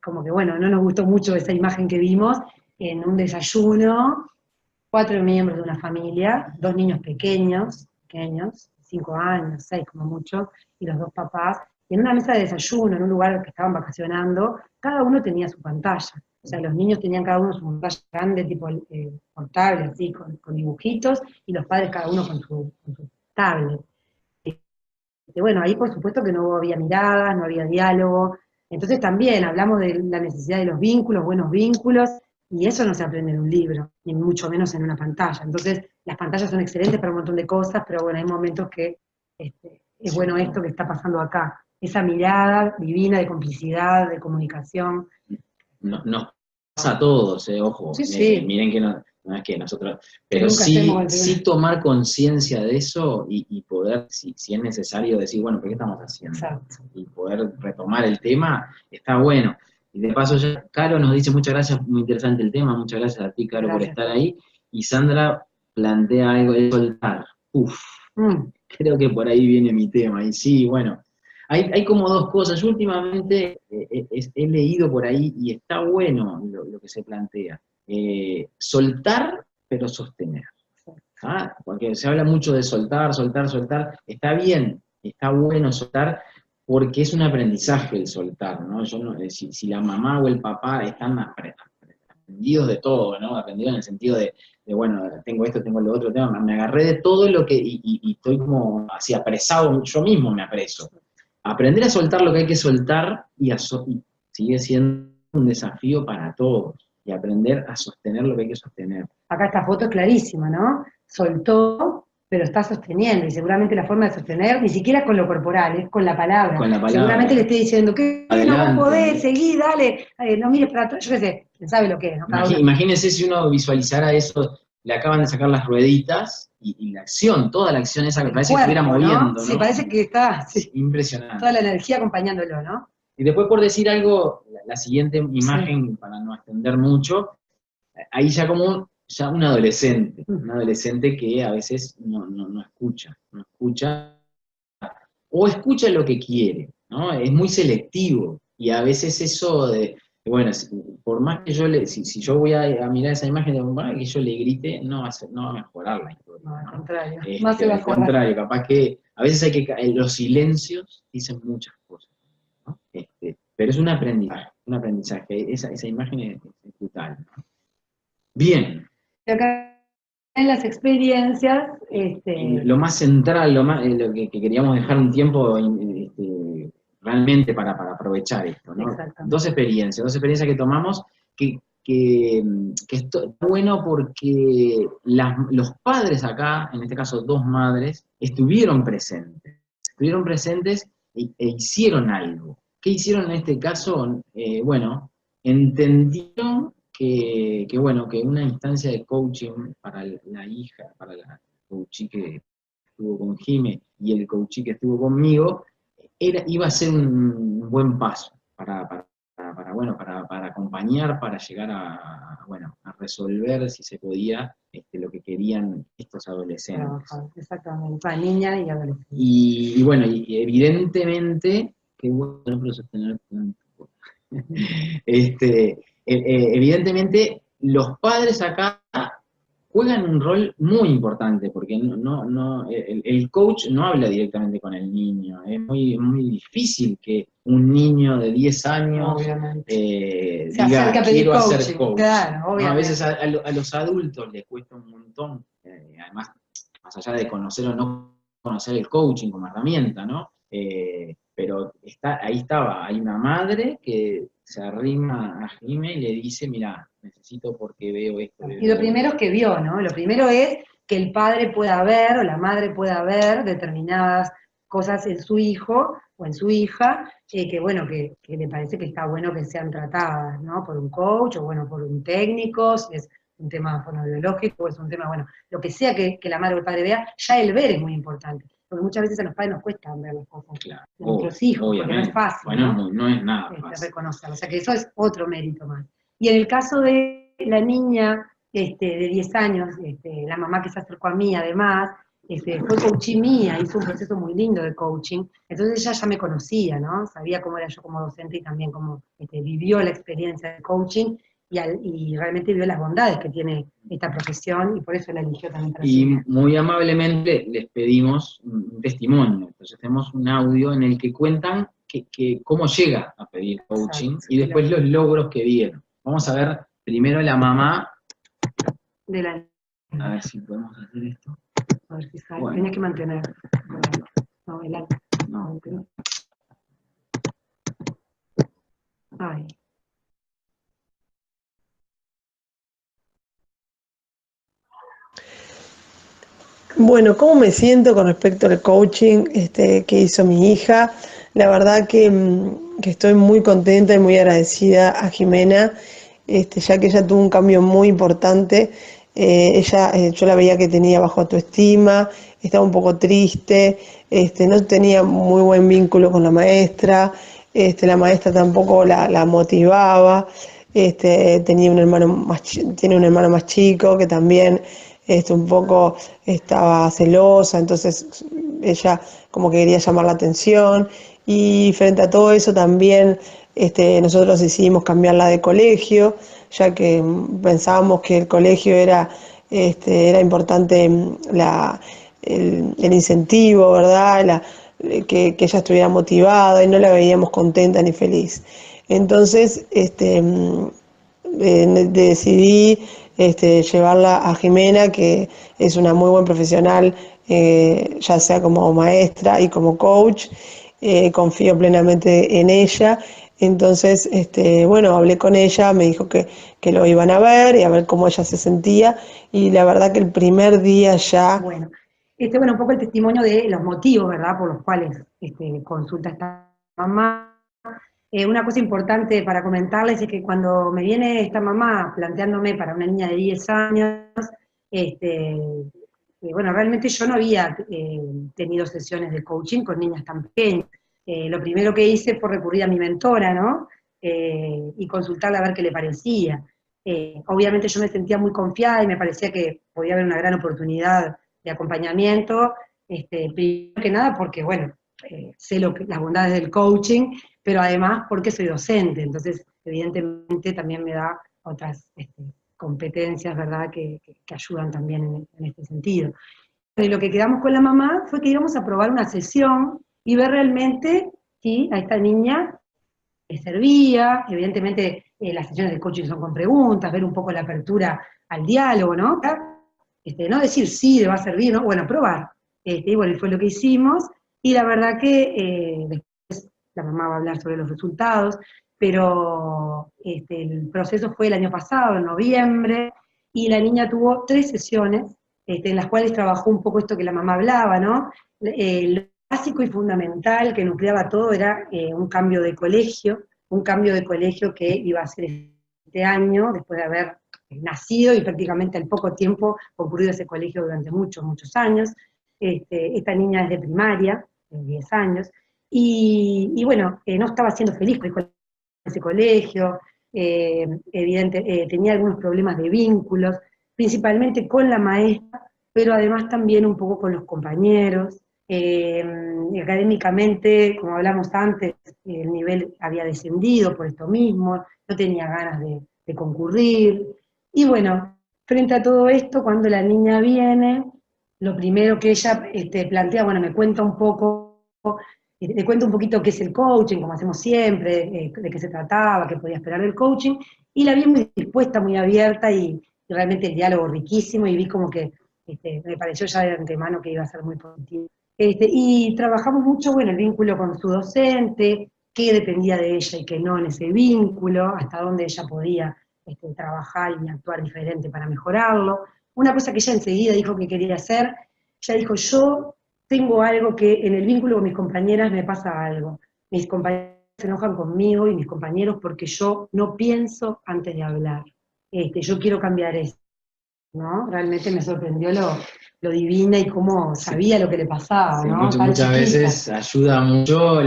Speaker 2: como que, bueno, no nos gustó mucho esa imagen que vimos en un desayuno, 4 miembros de una familia, 2 niños pequeños, 5 años, 6 como mucho, y los 2 papás, y en una mesa de desayuno, en un lugar que estaban vacacionando, cada uno tenía su pantalla. O sea, los niños tenían cada uno su pantalla grande, tipo portable, así, con dibujitos, y los padres cada uno con su tablet. Bueno, ahí por supuesto que no había miradas, no había diálogo. Entonces también hablamos de la necesidad de los vínculos, buenos vínculos, y eso no se aprende en un libro, ni mucho menos en una pantalla. Entonces, las pantallas son excelentes para un montón de cosas, pero bueno, hay momentos que es bueno esto que está pasando acá. Esa mirada divina de complicidad, de comunicación.
Speaker 1: Nos pasa a todos, ojo,
Speaker 2: Sí, sí.
Speaker 1: miren que no es que nosotros,
Speaker 2: Que
Speaker 1: pero
Speaker 2: nunca
Speaker 1: sí tomar conciencia de eso y poder, si es necesario, decir, bueno, ¿por qué estamos haciendo?
Speaker 2: Exacto.
Speaker 1: Y poder retomar el tema, está bueno. Y de paso, ya Caro nos dice muchas gracias, muy interesante el tema, muchas gracias a ti, Caro, por estar ahí. Y Sandra plantea algo de soltar. Creo que por ahí viene mi tema. Y sí, bueno, hay como dos cosas. Yo últimamente he leído por ahí y está bueno lo que se plantea. Soltar, pero sostener. ¿Ah? Porque se habla mucho de soltar, soltar, soltar. Está bien, está bueno soltar, porque es un aprendizaje el soltar, ¿no? Si la mamá o el papá están aprendidos de todo, ¿no? Aprendidos en el sentido de, bueno, tengo esto, tengo lo otro, me agarré de todo lo que, y estoy como así apresado, yo mismo me apreso. Aprender a soltar lo que hay que soltar y sigue siendo un desafío para todos, y aprender a sostener lo que hay que sostener.
Speaker 2: Acá esta foto es clarísima, ¿no? Soltó, pero está sosteniendo, y seguramente la forma de sostener, ni siquiera es con lo corporal, es con la palabra.
Speaker 1: Con la palabra.
Speaker 2: Seguramente le esté diciendo, ¿qué?
Speaker 1: Adelante.
Speaker 2: No podés, seguí, dale, no mires para atrás, yo qué sé, quién sabe lo que es, ¿no?
Speaker 1: Imagínense si uno visualizara eso, le acaban de sacar las rueditas, y la acción, toda la acción esa que parece que estuviera moviendo, ¿no?
Speaker 2: Sí, parece que está, sí.
Speaker 1: Impresionante.
Speaker 2: Toda la energía acompañándolo, ¿no?
Speaker 1: Y después, por decir algo, la siguiente imagen, sí, para no extender mucho, ahí ya como un adolescente que a veces no escucha, o escucha lo que quiere, ¿no? Es muy selectivo, y a veces eso de, bueno, por más que si yo voy a mirar esa imagen de mamá, que yo le grite, no va a mejorar la historia.
Speaker 2: No, al contrario.
Speaker 1: Al contrario, capaz que a veces los silencios dicen muchas cosas, ¿no? Pero es un aprendizaje, esa imagen es brutal, ¿no? Bien.
Speaker 2: Acá en las experiencias,
Speaker 1: lo más central, lo que queríamos dejar un tiempo realmente para aprovechar esto, ¿no? Dos experiencias que tomamos que está bueno porque los padres acá, en este caso 2 madres, estuvieron presentes e hicieron algo. ¿Qué hicieron en este caso? Bueno, entendieron que una instancia de coaching para la hija, para la coachí que estuvo con Jime y el coachí que estuvo conmigo, iba a ser un buen paso para acompañar, para llegar a resolver, si se podía, lo que querían estos adolescentes.
Speaker 2: Exactamente, para niña y adolescente.
Speaker 1: Y bueno, y evidentemente, qué bueno sostener tanto. Evidentemente, los padres acá juegan un rol muy importante, porque el coach no habla directamente con el niño. Es muy difícil que un niño de 10 años diga, quiero hacer coach. Claro, ¿no? A veces a los adultos les cuesta un montón, además, más allá de conocer o no conocer el coaching como herramienta, ¿no? Pero hay una madre que se arrima a Jime y le dice, mira, necesito porque veo esto.
Speaker 2: Y lo primero es que vio, ¿no? Lo primero es que el padre pueda ver o la madre pueda ver determinadas cosas en su hijo o en su hija, que le parece que está bueno que sean tratadas, ¿no? Por un coach o bueno, por un técnico, si es un tema fonobiológico, es un tema, bueno, lo que sea que la madre o el padre vea, ya el ver es muy importante, porque muchas veces a los padres nos cuesta ver las cosas
Speaker 1: Claro,
Speaker 2: de nuestros hijos, porque no es fácil,
Speaker 1: bueno,
Speaker 2: ¿no?
Speaker 1: no es nada fácil.
Speaker 2: Reconocerlo, o sea que eso es otro mérito más. Y en el caso de la niña de 10 años, la mamá que se acercó a mí además, fue coaching mía, hizo un proceso muy lindo de coaching, entonces ella ya me conocía, ¿no? Sabía cómo era yo como docente y también cómo vivió la experiencia de coaching y realmente vio las bondades que tiene esta profesión y por eso la eligió también para
Speaker 1: Y
Speaker 2: su.
Speaker 1: muy amablemente les pedimos un testimonio, entonces tenemos un audio en el que cuentan cómo llega a pedir coaching y después los logros que vieron. Vamos a ver primero la mamá.
Speaker 2: De la.
Speaker 1: A ver si podemos hacer esto.
Speaker 2: A ver si sale.
Speaker 1: Bueno.
Speaker 2: Tenías que mantener. No, el alto.
Speaker 1: No.
Speaker 2: Ay.
Speaker 3: Bueno, ¿cómo me siento con respecto al coaching que hizo mi hija? La verdad que estoy muy contenta y muy agradecida a Jimena, ya que ella tuvo un cambio muy importante. Yo la veía que tenía bajo autoestima, estaba un poco triste, no tenía muy buen vínculo con la maestra, la maestra tampoco la motivaba, tenía un hermano tiene un hermano más chico que también un poco estaba celosa, entonces ella como que quería llamar la atención y frente a todo eso también nosotros decidimos cambiarla de colegio, ya que pensábamos que el colegio era importante el incentivo, ¿verdad? Que ella estuviera motivada y no la veíamos contenta ni feliz. Entonces, decidí llevarla a Jimena, que es una muy buena profesional, ya sea como maestra y como coach. Confío plenamente en ella. Entonces, bueno, hablé con ella, me dijo que lo iban a ver y a ver cómo ella se sentía. Y la verdad que el primer día ya.
Speaker 2: Bueno, un poco el testimonio de los motivos, ¿verdad?, por los cuales consulta esta mamá. Una cosa importante para comentarles es que cuando me viene esta mamá planteándome para una niña de 10 años, bueno, realmente yo no había tenido sesiones de coaching con niñas tan pequeñas. Lo primero que hice fue recurrir a mi mentora, ¿no? Y consultarla a ver qué le parecía. Obviamente yo me sentía muy confiada y me parecía que podía haber una gran oportunidad de acompañamiento, primero que nada porque, bueno, sé las bondades del coaching, pero además porque soy docente, entonces evidentemente también me da otras competencias, ¿verdad?, que ayudan también en este sentido. Y lo que quedamos con la mamá fue que íbamos a probar una sesión y ver realmente si a esta niña le servía. Evidentemente las sesiones de coaching son con preguntas, ver un poco la apertura al diálogo, ¿no? No decir sí, le va a servir, ¿no? Bueno, probar. Y bueno, fue lo que hicimos, y la verdad que después la mamá va a hablar sobre los resultados, pero el proceso fue el año pasado, en noviembre, y la niña tuvo 3 sesiones, en las cuales trabajó un poco esto que la mamá hablaba, ¿no? Lo básico y fundamental que nucleaba todo era un cambio de colegio que iba a ser este año, después de haber nacido y prácticamente al poco tiempo concurrido a ese colegio durante muchos, muchos años. Esta niña es de primaria, de 10 años, y bueno, no estaba siendo feliz con ese colegio, tenía algunos problemas de vínculos, principalmente con la maestra, pero además también un poco con los compañeros. Académicamente, como hablamos antes, el nivel había descendido por esto mismo, no tenía ganas de concurrir. Y bueno, frente a todo esto, cuando la niña viene, lo primero que ella plantea, bueno, me cuenta un poco, le cuento un poquito qué es el coaching, como hacemos siempre, de qué se trataba, qué podía esperar del coaching, y la vi muy dispuesta, muy abierta, y realmente el diálogo riquísimo, y vi como que me pareció ya de antemano que iba a ser muy positivo. Y trabajamos mucho, bueno, el vínculo con su docente, qué dependía de ella y qué no en ese vínculo, hasta dónde ella podía trabajar y actuar diferente para mejorarlo. Una cosa que ella enseguida dijo que quería hacer, ella dijo, yo tengo algo que en el vínculo con mis compañeras me pasa algo. Mis compañeras se enojan conmigo y mis compañeros porque yo no pienso antes de hablar. Yo quiero cambiar eso. ¿no? Realmente me sorprendió lo divina y cómo sabía lo que le pasaba,
Speaker 1: Sí,
Speaker 2: ¿no? Tan
Speaker 1: muchas
Speaker 2: chiquita.
Speaker 1: veces ayuda mucho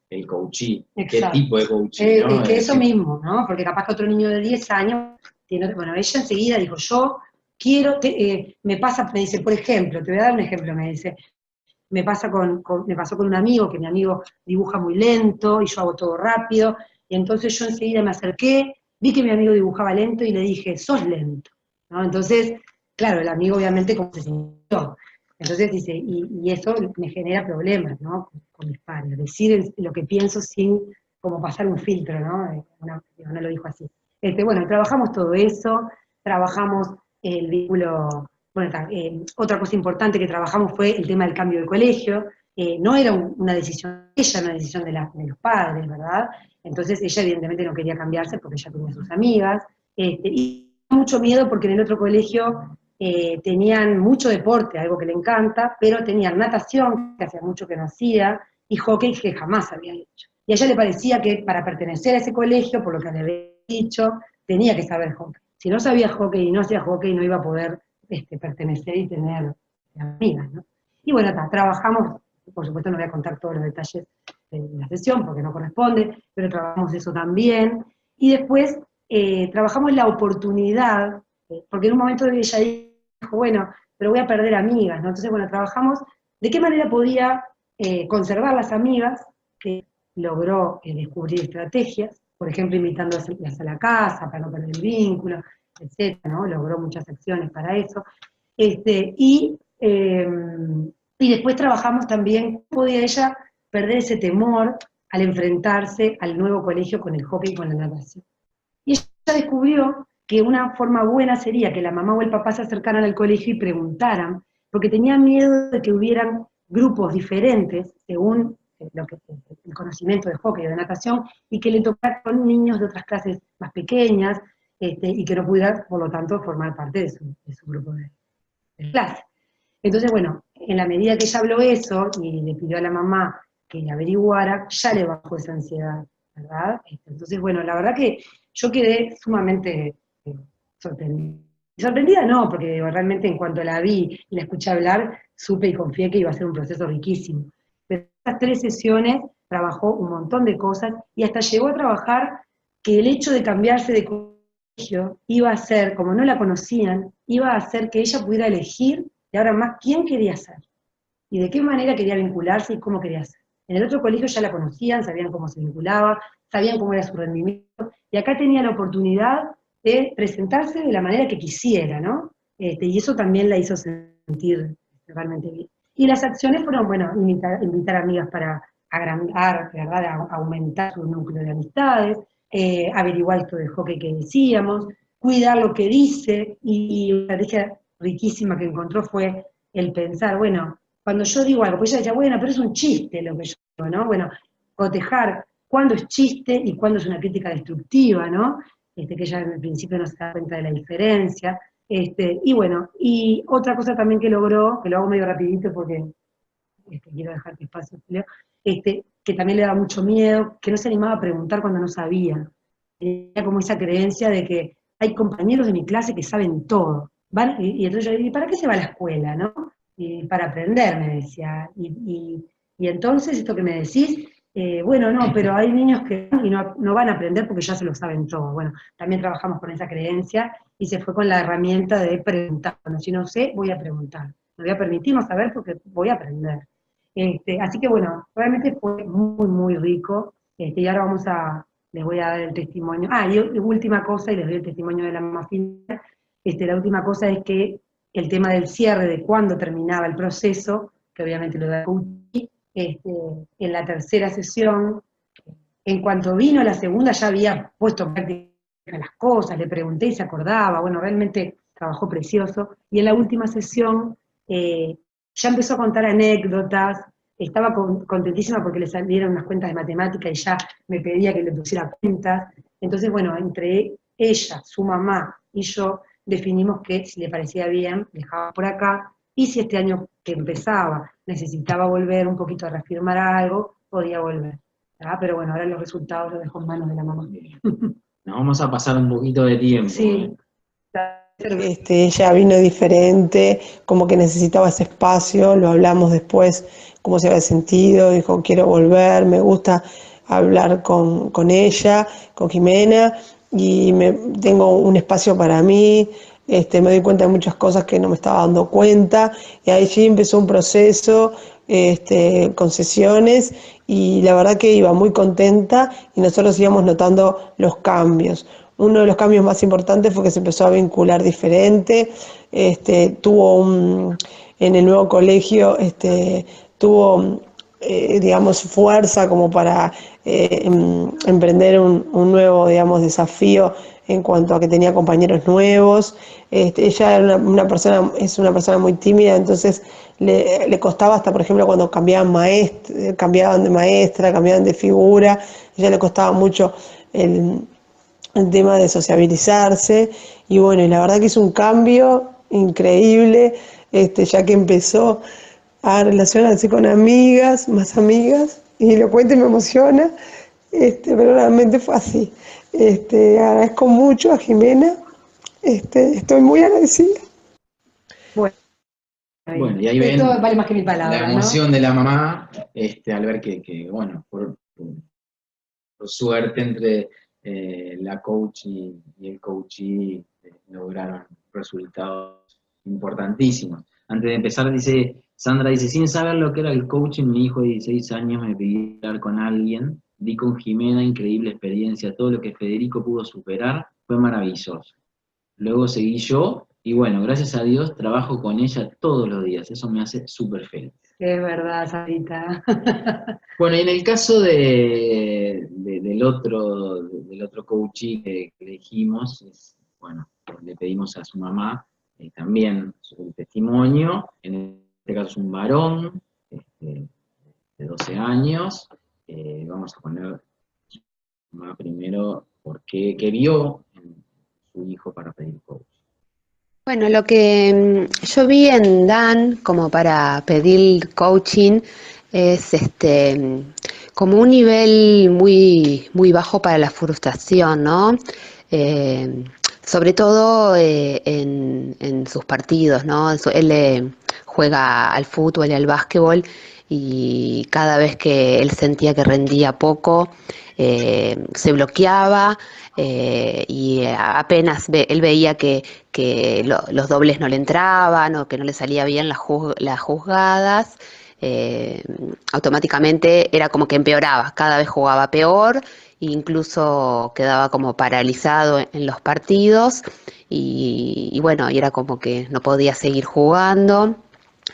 Speaker 1: el coaching, qué
Speaker 2: Exacto.
Speaker 1: tipo de coaching, ¿no?
Speaker 2: Es que eso mismo, ¿no? Porque capaz que otro niño de 10 años, bueno, ella enseguida dijo, yo quiero, me pasa, me dice, por ejemplo, te voy a dar un ejemplo, me dice, me pasó con un amigo, que mi amigo dibuja muy lento y yo hago todo rápido, y entonces yo enseguida me acerqué, vi que mi amigo dibujaba lento y le dije, sos lento, ¿no? Entonces, claro, el amigo obviamente como se sintió. Entonces dice, y eso me genera problemas, ¿no? Con mis padres, decir lo que pienso sin como pasar un filtro, ¿no? No lo dijo así. Bueno, trabajamos todo eso, trabajamos el vínculo. Bueno, otra cosa importante que trabajamos fue el tema del cambio de colegio. No era una decisión de ella, una decisión de los padres, ¿verdad? Entonces ella evidentemente no quería cambiarse porque ella tenía sus amigas. Y mucho miedo porque en el otro colegio tenían mucho deporte, algo que le encanta, pero tenían natación, que hacía mucho que no hacía, y hockey, que jamás había hecho. Y a ella le parecía que para pertenecer a ese colegio, por lo que le había dicho, tenía que saber hockey. Si no sabía hockey y no hacía hockey, no iba a poder pertenecer y tener amigas, ¿no? Y bueno, trabajamos, por supuesto no voy a contar todos los detalles de la sesión porque no corresponde, pero trabajamos eso también. Y después trabajamos la oportunidad, porque en un momento ella dijo, bueno, pero voy a perder amigas, ¿no? Entonces, bueno, trabajamos de qué manera podía conservar las amigas, que logró descubrir estrategias, por ejemplo, invitándolas a la casa para no perder el vínculo, etcétera, ¿no? Logró muchas acciones para eso. Y después trabajamos también cómo podía ella perder ese temor al enfrentarse al nuevo colegio con el hockey y con la natación. Y ella descubrió que una forma buena sería que la mamá o el papá se acercaran al colegio y preguntaran, porque tenían miedo de que hubieran grupos diferentes según el conocimiento de hockey o de natación, y que le tocara con niños de otras clases más pequeñas, y que no pudiera, por lo tanto, formar parte de su grupo de clase. Entonces, bueno, en la medida que ella habló eso y le pidió a la mamá que averiguara, ya le bajó esa ansiedad, ¿verdad? Entonces, bueno, la verdad que yo quedé sumamente sorprendida. Sorprendida no, porque digo, realmente en cuanto la vi y la escuché hablar, supe y confié que iba a ser un proceso riquísimo. Pero estas 3 sesiones trabajó un montón de cosas y hasta llegó a trabajar que el hecho de cambiarse de colegio iba a hacer, como no la conocían, iba a hacer que ella pudiera elegir y ahora más quién quería ser y de qué manera quería vincularse y cómo quería ser. En el otro colegio ya la conocían, sabían cómo se vinculaba, sabían cómo era su rendimiento, y acá tenía la oportunidad de presentarse de la manera que quisiera, ¿no? Y eso también la hizo sentir realmente bien. Y las acciones fueron, bueno, invitar amigas para agrandar, ¿verdad? Aumentar su núcleo de amistades, averiguar esto de hockey que decíamos, cuidar lo que dice, y una estrategia riquísima que encontró fue el pensar, bueno, cuando yo digo algo, pues ella decía, bueno, pero es un chiste lo que yo digo, ¿no? Bueno, cotejar cuándo es chiste y cuándo es una crítica destructiva, ¿no? Que ella en el principio no se da cuenta de la diferencia. Y bueno, y otra cosa también que logró, que lo hago medio rapidito porque quiero dejarte espacio, Leo, que también le daba mucho miedo, que no se animaba a preguntar cuando no sabía. Tenía como esa creencia de que hay compañeros de mi clase que saben todo. Y entonces yo, ¿y para qué se va a la escuela, no? Y para aprender, me decía. Y entonces, esto que me decís, bueno, no, pero hay niños que no van a aprender porque ya se lo saben todo. Bueno, también trabajamos con esa creencia y se fue con la herramienta de preguntar. Bueno, si no sé, voy a preguntar. Me voy a permitir no saber porque voy a aprender. Así que bueno, realmente fue muy, muy rico. Y ahora les voy a dar el testimonio. Y última cosa, y les doy el testimonio de la mamá final. La última cosa es que el tema del cierre, de cuándo terminaba el proceso, que obviamente lo da Cuchi, en la tercera sesión, en cuanto vino la segunda ya había puesto en práctica las cosas, le pregunté y se acordaba, bueno, realmente trabajó precioso. Y en la última sesión ya empezó a contar anécdotas, estaba contentísima porque le salieron unas cuentas de matemática y ya me pedía que le pusiera cuentas. Entonces, bueno, entre ella, su mamá y yo definimos que si le parecía bien, dejaba por acá, y si este año que empezaba necesitaba volver un poquito a reafirmar algo, podía volver. Pero bueno, ahora los resultados los dejo en manos de la mamá.
Speaker 1: Nos vamos a pasar un poquito de tiempo.
Speaker 2: Sí.
Speaker 3: Ella vino diferente, como que necesitaba ese espacio, lo hablamos después, cómo se había sentido, dijo, quiero volver, me gusta hablar con ella, con Jimena, y tengo un espacio para mí, me doy cuenta de muchas cosas que no me estaba dando cuenta, y ahí sí empezó un proceso, con sesiones, y la verdad que iba muy contenta, y nosotros íbamos notando los cambios. Uno de los cambios más importantes fue que se empezó a vincular diferente, en el nuevo colegio, tuvo, digamos, fuerza como para emprender un nuevo, digamos, desafío en cuanto a que tenía compañeros nuevos. Ella era es una persona muy tímida, entonces le costaba hasta, por ejemplo, cuando cambiaban de maestra, cambiaban de figura, a ella le costaba mucho el tema de sociabilizarse, y bueno, y la verdad que hizo un cambio increíble, ya que empezó a relacionarse con amigas, más amigas, y lo cuento y me emociona, pero realmente fue así. Agradezco mucho a Jimena, estoy muy agradecida.
Speaker 2: Bueno,
Speaker 1: Bueno, y ahí
Speaker 2: esto
Speaker 1: ven
Speaker 2: vale más que mi
Speaker 1: la
Speaker 2: palabra, ¿no?
Speaker 1: emoción de la mamá, al ver bueno, por suerte entre la coach y el coachee lograron resultados importantísimos. Antes de empezar, Sandra dice, sin saber lo que era el coaching, mi hijo de 16 años me pidió hablar con alguien, di con Jimena, increíble experiencia, todo lo que Federico pudo superar fue maravilloso. Luego seguí yo, y bueno, gracias a Dios trabajo con ella todos los días, eso me hace súper feliz.
Speaker 2: Es verdad, Sarita.
Speaker 1: Bueno, y en el caso del otro coachee que elegimos, bueno, le pedimos a su mamá también su testimonio, en este caso es un varón de 12 años, vamos a poner su mamá primero, qué vio en su hijo para pedir coach.
Speaker 4: Bueno, lo que yo vi en Dan como para pedir coaching es como un nivel muy, muy bajo para la frustración, ¿no? Eh, Sobre todo en sus partidos, ¿no? Él juega al fútbol y al básquetbol y cada vez que él sentía que rendía poco, se bloqueaba y apenas él veía que los dobles no le entraban o que no le salía bien las juzgadas, eh, automáticamente era como que empeoraba, cada vez jugaba peor, e incluso quedaba como paralizado en los partidos y bueno, y era como que no podía seguir jugando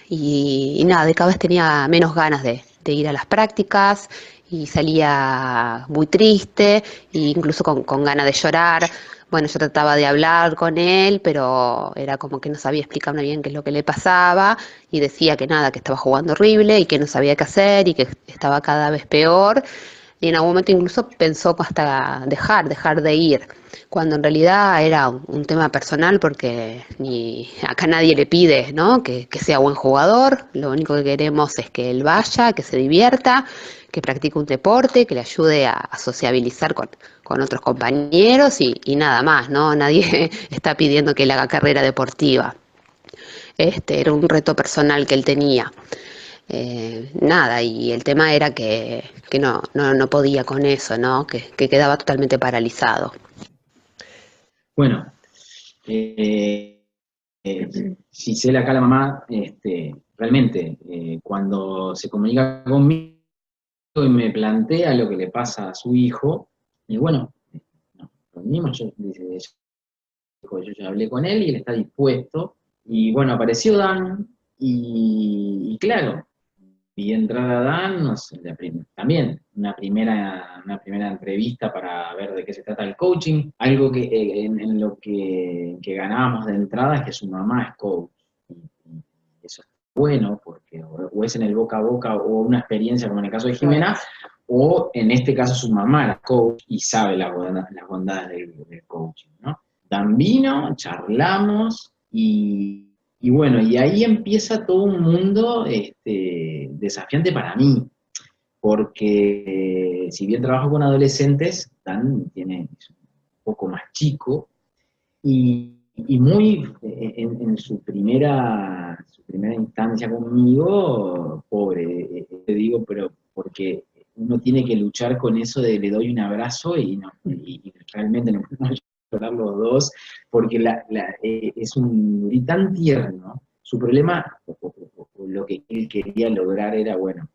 Speaker 4: y nada, y cada vez tenía menos ganas de ir a las prácticas y salía muy triste, e incluso con ganas de llorar. Bueno, yo trataba de hablar con él, pero era como que no sabía explicarme bien qué es lo que le pasaba y decía que nada, que estaba jugando horrible y que no sabía qué hacer y que estaba cada vez peor. Y en algún momento incluso pensó hasta dejar de ir, cuando en realidad era un tema personal porque ni acá nadie le pide, ¿no? que sea buen jugador, lo único que queremos es que él vaya, que se divierta, que practique un deporte, que le ayude a sociabilizar con otros compañeros y nada más, ¿no? Nadie está pidiendo que él haga carrera deportiva. Era un reto personal que él tenía. Nada, y el tema era que no podía con eso, ¿no? Que quedaba totalmente paralizado.
Speaker 1: Bueno, Gisela, acá la mamá, realmente, cuando se comunica conmigo y me plantea lo que le pasa a su hijo, y bueno, no, lo mismo, yo ya hablé con él y él está dispuesto, y bueno, apareció Dan, y claro, vi entrar a Dan, no sé, también una primera entrevista para ver de qué se trata el coaching, algo que en lo que ganábamos de entrada es que su mamá es coach, y eso es bueno, porque o es en el boca a boca o una experiencia como en el caso de Jimena, o en este caso su mamá era coach y sabe las bondades del coaching, ¿no? Dan vino, charlamos y bueno, y ahí empieza todo un mundo desafiante para mí, porque si bien trabajo con adolescentes, Dan es un poco más chico, y y muy en su primera instancia conmigo, pobre, te digo, pero porque uno tiene que luchar con eso de le doy un abrazo y realmente no podemos llorar los dos, porque es un gurí tan tierno. Su problema, o lo que él quería lograr era, bueno,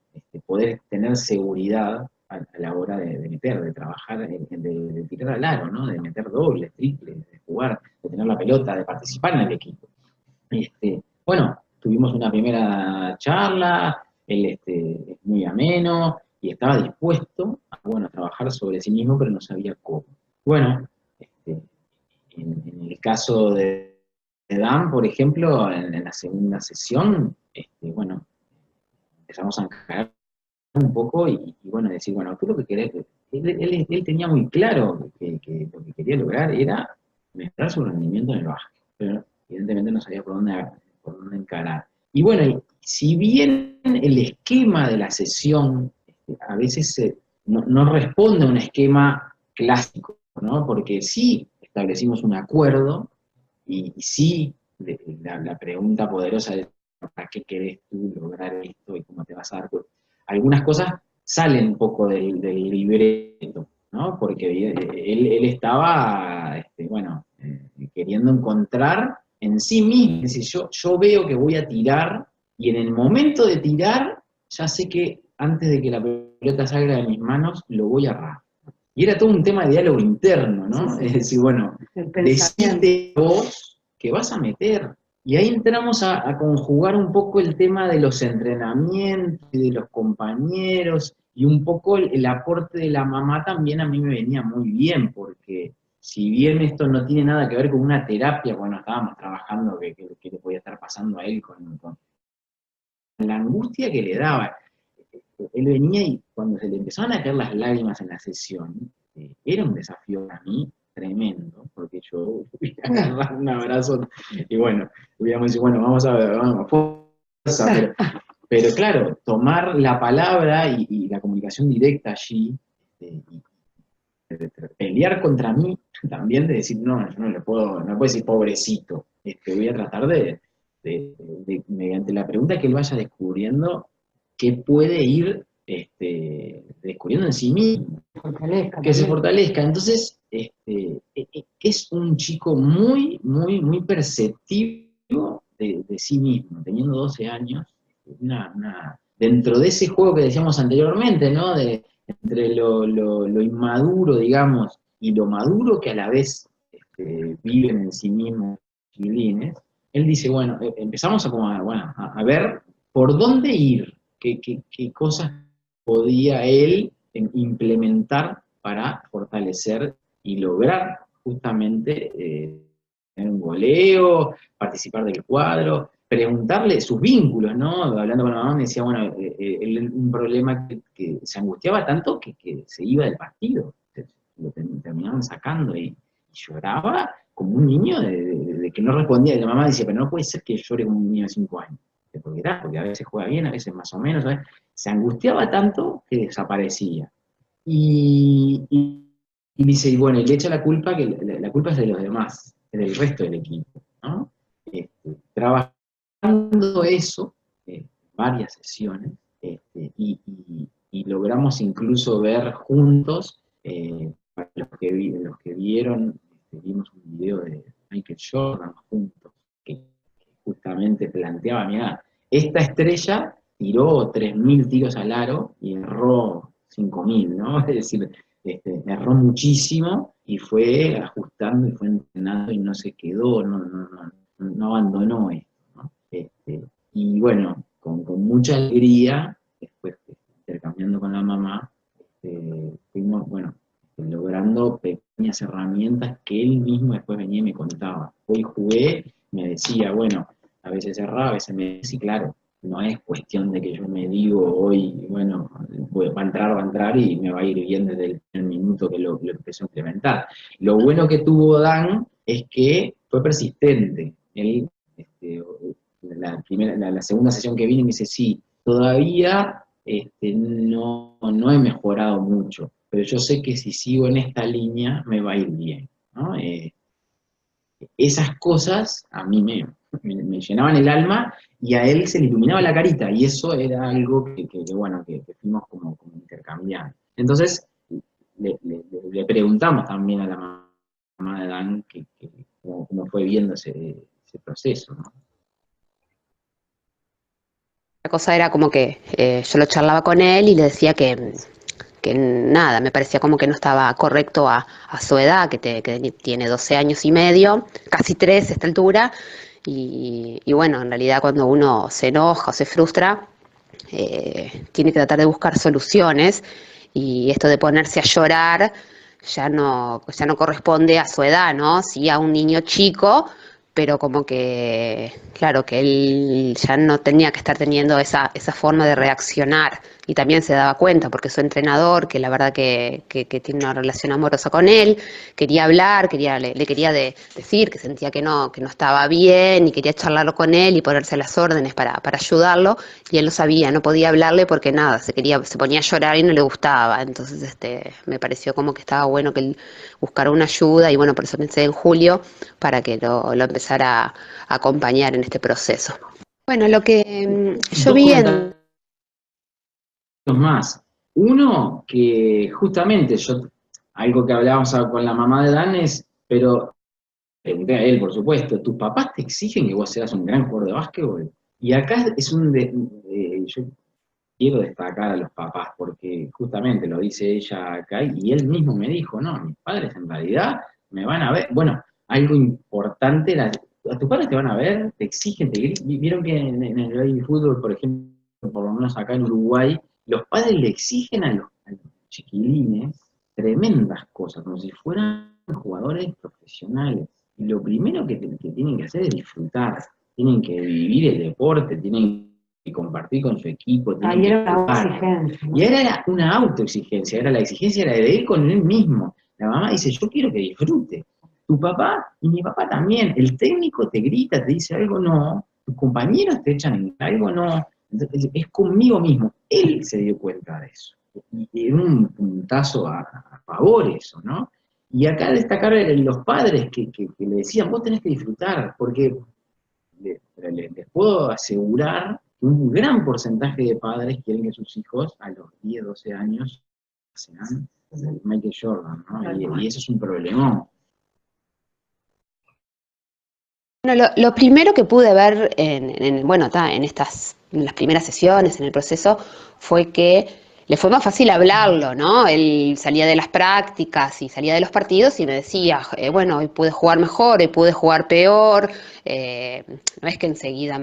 Speaker 1: poder tener seguridad a la hora de meter, de trabajar, de tirar al aro, ¿no? De meter dobles, triples, de jugar, de tener la pelota, de participar en el equipo. Bueno, tuvimos una primera charla, él es muy ameno y estaba dispuesto a, bueno, a trabajar sobre sí mismo, pero no sabía cómo. Bueno, en el caso de Dan, por ejemplo, en la segunda sesión, bueno, empezamos a encarar un poco y bueno, decir, bueno, tú lo que querés, él tenía muy claro que lo que quería lograr era mejorar su rendimiento en el básquet, pero evidentemente no sabía por dónde encarar. Y bueno, si bien el esquema de la sesión a veces no responde a un esquema clásico, ¿no? Porque sí establecimos un acuerdo y sí la pregunta poderosa de ¿para qué querés tú lograr esto y cómo te vas a dar cuenta? Algunas cosas salen un poco del libreto, ¿no? Porque él estaba, bueno, queriendo encontrar en sí mismo. Es decir, yo veo que voy a tirar y en el momento de tirar ya sé que antes de que la pelota salga de mis manos lo voy a agarrar. Y era todo un tema de diálogo interno, ¿no?
Speaker 2: Sí, sí.
Speaker 1: Es decir, bueno, decide vos que vas a meter. Y ahí entramos a conjugar un poco el tema de los entrenamientos y de los compañeros, y un poco el aporte de la mamá también a mí me venía muy bien, porque si bien esto no tiene nada que ver con una terapia, bueno, estábamos trabajando que le podía estar pasando a él con la angustia que le daba. Él venía y cuando se le empezaban a caer las lágrimas en la sesión, era un desafío para mí tremendo, porque yo voy a agarrar un abrazo y bueno, hubiéramos dicho, bueno, vamos a ver, vamos, fuerza, pero claro, tomar la palabra y la comunicación directa allí, y pelear contra mí también, de decir, no, yo no puedo decir pobrecito, voy a tratar mediante la pregunta que él vaya descubriendo, que puede ir descubriendo en sí mismo, que se fortalezca. Entonces, es un chico muy, muy, muy perceptivo de sí mismo, teniendo 12 años, dentro de ese juego que decíamos anteriormente, ¿no? Entre lo inmaduro, digamos, y lo maduro que a la vez viven en sí mismos los chiquilines, él dice, bueno, empezamos a ver por dónde ir, qué cosas podía él implementar para fortalecer y lograr justamente tener un goleo, participar del cuadro, preguntarle sus vínculos, ¿no? Hablando con la mamá me decía, bueno, él, un problema que se angustiaba tanto que se iba del partido, lo terminaban sacando y lloraba como un niño de que no respondía, y la mamá decía, pero no puede ser que llore como un niño de 5 años, porque a veces juega bien, a veces más o menos, ¿sabes? Se angustiaba tanto que desaparecía. Y dice, y bueno, y le echa la culpa, que la culpa es de los demás, es del resto del equipo, ¿no? Trabajando eso, varias sesiones, y logramos incluso ver juntos, para los que vieron, vimos un video de Michael Jordan juntos, que justamente planteaba, mira, esta estrella tiró 3.000 tiros al aro y erró 5.000, ¿no? Es decir, erró muchísimo y fue ajustando y fue entrenando y no se quedó, no abandonó esto, ¿no? Y bueno, con mucha alegría, después intercambiando con la mamá, fuimos, bueno, logrando pequeñas herramientas que él mismo después venía y me contaba. Hoy jugué, me decía, bueno, a veces erraba, a veces me decía, claro, no es cuestión de que yo me digo hoy, bueno, va a entrar y me va a ir bien desde el primer minuto que lo empezó a implementar. Lo bueno que tuvo Dan es que fue persistente. Él, la segunda sesión que vine me dice, sí, todavía no he mejorado mucho, pero yo sé que si sigo en esta línea me va a ir bien, ¿no? esas cosas a mí me llenaban el alma y a él se le iluminaba la carita, y eso era algo que fuimos como intercambiando. Entonces, le preguntamos también a la mamá de Dan cómo fue viendo ese proceso, ¿no?
Speaker 4: La cosa era como que yo lo charlaba con él y le decía que nada, me parecía como que no estaba correcto a su edad, que tiene 12 años y medio, casi 13 a esta altura, y bueno, en realidad cuando uno se enoja o se frustra, tiene que tratar de buscar soluciones, y esto de ponerse a llorar ya no corresponde a su edad, ¿no? Sí, a un niño chico, pero como que, claro, que él ya no tenía que estar teniendo esa forma de reaccionar, y también se daba cuenta, porque su entrenador, que la verdad que tiene una relación amorosa con él, quería hablar, le quería decir que sentía que no estaba bien, y quería charlarlo con él y ponerse a las órdenes para ayudarlo, y él lo sabía, no podía hablarle porque nada, se ponía a llorar y no le gustaba. Entonces me pareció como que estaba bueno que él buscara una ayuda, y bueno, por eso pensé en Julio, para que lo empezara a acompañar en este proceso. Bueno, lo que yo
Speaker 1: Dos
Speaker 4: vi
Speaker 1: comentarios más. Uno, que justamente algo que hablábamos con la mamá de Dan es, pero pregunté a él, por supuesto, ¿tus papás te exigen que vos seas un gran jugador de básquetbol? Y acá yo quiero destacar a los papás, porque justamente lo dice ella acá, y él mismo me dijo, no, mis padres en realidad me van a ver, bueno, algo importante era, a tus padres te van a ver, te exigen, vieron que en el baby fútbol, por ejemplo, por lo menos acá en Uruguay, los padres le exigen a los chiquilines tremendas cosas, como si fueran jugadores profesionales. Y lo primero que tienen que hacer es disfrutar, tienen que vivir el deporte, tienen que compartir con su equipo, tienen
Speaker 2: Ahí
Speaker 1: que
Speaker 2: era una
Speaker 1: jugar.
Speaker 2: autoexigencia, ¿no?
Speaker 1: Y ahora era una autoexigencia, la exigencia era de él con él mismo. La mamá dice, yo quiero que disfrute. Tu papá y mi papá también. El técnico te grita, te dice algo, no. Tus compañeros te echan en algo, no. Entonces, es conmigo mismo. Él se dio cuenta de eso. Y era un puntazo a favor eso, ¿no? Y acá destacar los padres que le decían, vos tenés que disfrutar, porque les puedo asegurar que un gran porcentaje de padres quieren que sus hijos a los 10, 12 años sean Michael Jordan, ¿no? Y eso es un problemón.
Speaker 4: Bueno, lo primero que pude ver bueno, en las primeras sesiones, en el proceso, fue que le fue más fácil hablarlo, ¿no? Él salía de las prácticas y salía de los partidos y me decía, bueno, hoy pude jugar mejor, hoy pude jugar peor. No es que enseguida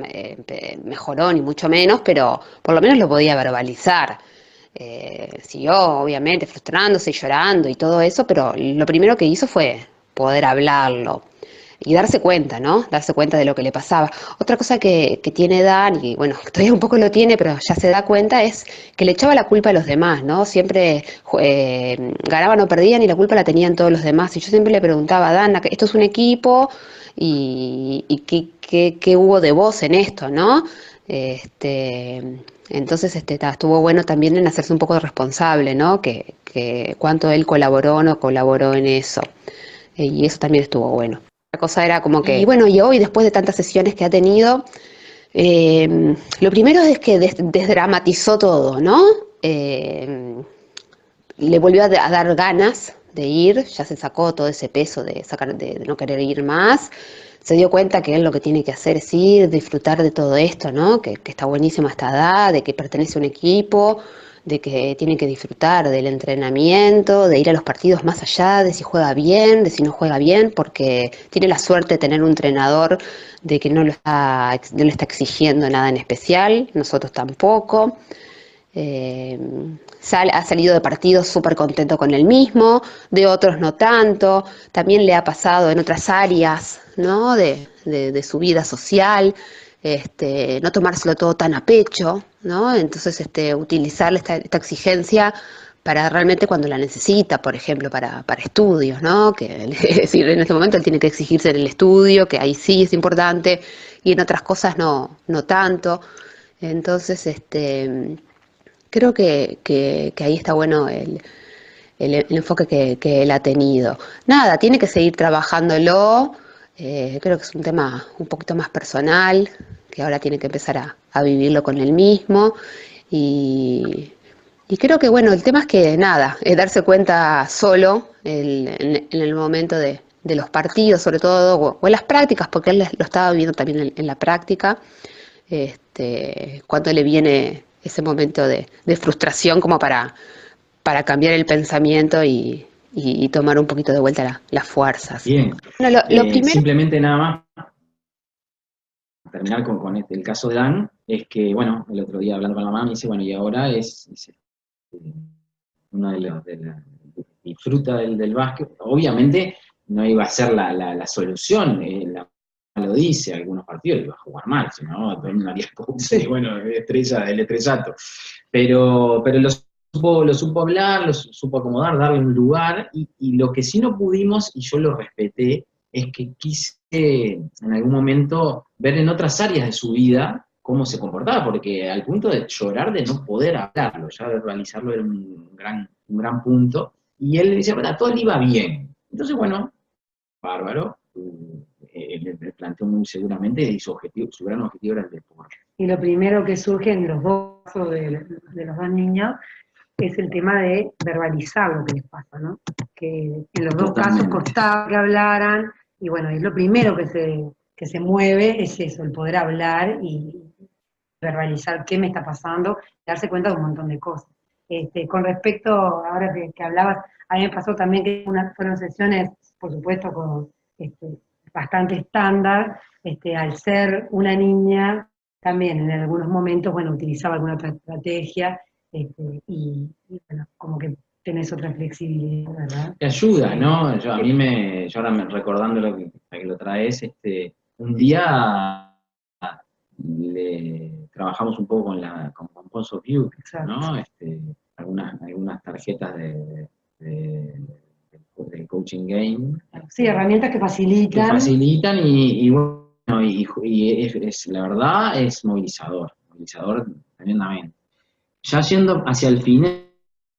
Speaker 4: mejoró, ni mucho menos, pero por lo menos lo podía verbalizar. Siguió, obviamente, frustrándose y llorando y todo eso, pero lo primero que hizo fue poder hablarlo y darse cuenta, ¿no? Darse cuenta de lo que le pasaba. Otra cosa que tiene Dan, y bueno, todavía un poco lo tiene, pero ya se da cuenta, es que le echaba la culpa a los demás, ¿no? Siempre ganaban o perdían y la culpa la tenían todos los demás. Y yo siempre le preguntaba, Dan, esto es un equipo, y ¿qué hubo de vos en esto, ¿no? Entonces estuvo bueno también en hacerse un poco responsable, ¿no? Que cuánto él colaboró o no colaboró en eso. Y eso también estuvo bueno. La cosa era como que, y bueno, y hoy después de tantas sesiones que ha tenido, lo primero es que desdramatizó todo, ¿no? Le volvió a dar ganas de ir, ya se sacó todo ese peso de no querer ir más. Se dio cuenta que él lo que tiene que hacer es ir, disfrutar de todo esto, ¿no? Que está buenísima esta edad, de que pertenece a un equipo, de que tiene que disfrutar del entrenamiento, de ir a los partidos más allá de si juega bien, de si no juega bien, porque tiene la suerte de tener un entrenador de que no le está exigiendo nada en especial, nosotros tampoco. Eh, ha salido de partidos súper contento con él mismo, de otros no tanto. También le ha pasado en otras áreas, ¿no? de su vida social, no tomárselo todo tan a pecho, ¿no? Entonces utilizar esta exigencia para realmente cuando la necesita, por ejemplo, para estudios, ¿no? Que es decir, en este momento él tiene que exigirse en el estudio, que ahí sí es importante, y en otras cosas no tanto. Entonces, creo que ahí está bueno el enfoque que él ha tenido. Nada, tiene que seguir trabajándolo, Creo que es un tema un poquito más personal, que ahora tiene que empezar a vivirlo con él mismo. Y, y creo que, bueno, el tema es que nada, es darse cuenta solo en el momento de los partidos, sobre todo, o en las prácticas, porque él lo estaba viviendo también en la práctica, cuando le viene ese momento de frustración como para cambiar el pensamiento y tomar un poquito de vuelta las fuerzas.
Speaker 1: Bien.
Speaker 4: Bueno, lo primero...
Speaker 1: Simplemente nada más, terminar con el caso de Dan, es que, bueno, el otro día hablando con la mamá me dice, bueno, y ahora es uno de los, disfruta del básquet. Obviamente no iba a ser la solución, la lo dice, algunos partidos iba a jugar mal, si no, todo el mundo haría y bueno, el estrellato. Pero lo supo hablar, lo supo acomodar, darle un lugar, y lo que sí no pudimos, y yo lo respeté, es que quise en algún momento ver en otras áreas de su vida cómo se comportaba, porque al punto de llorar de no poder hablarlo, ya verbalizarlo era un gran punto, y él decía, bueno, todo le iba bien. Entonces, bueno, bárbaro, le planteó muy seguramente, y su gran objetivo era el deporte.
Speaker 2: Y lo primero que surge en los dos casos de los dos niños es el tema de verbalizar lo que les pasa, ¿no? Que en los dos casos costaba que hablaran, y bueno, es lo primero que se mueve, es eso, el poder hablar y verbalizar qué me está pasando, darse cuenta de un montón de cosas. Con respecto, ahora que hablabas, a mí me pasó también que fueron sesiones, por supuesto, con bastante estándar, al ser una niña, también en algunos momentos, bueno, utilizaba alguna otra estrategia, y bueno, como que tenés otra flexibilidad, ¿verdad?
Speaker 1: Te ayuda, ¿no? Yo ahora recordando lo que lo traes, un día trabajamos un poco con Points of View, ¿no? Algunas tarjetas del coaching game.
Speaker 2: Sí, herramientas que facilitan.
Speaker 1: Que facilitan y bueno, la verdad es movilizador tremendamente. Ya yendo hacia el final,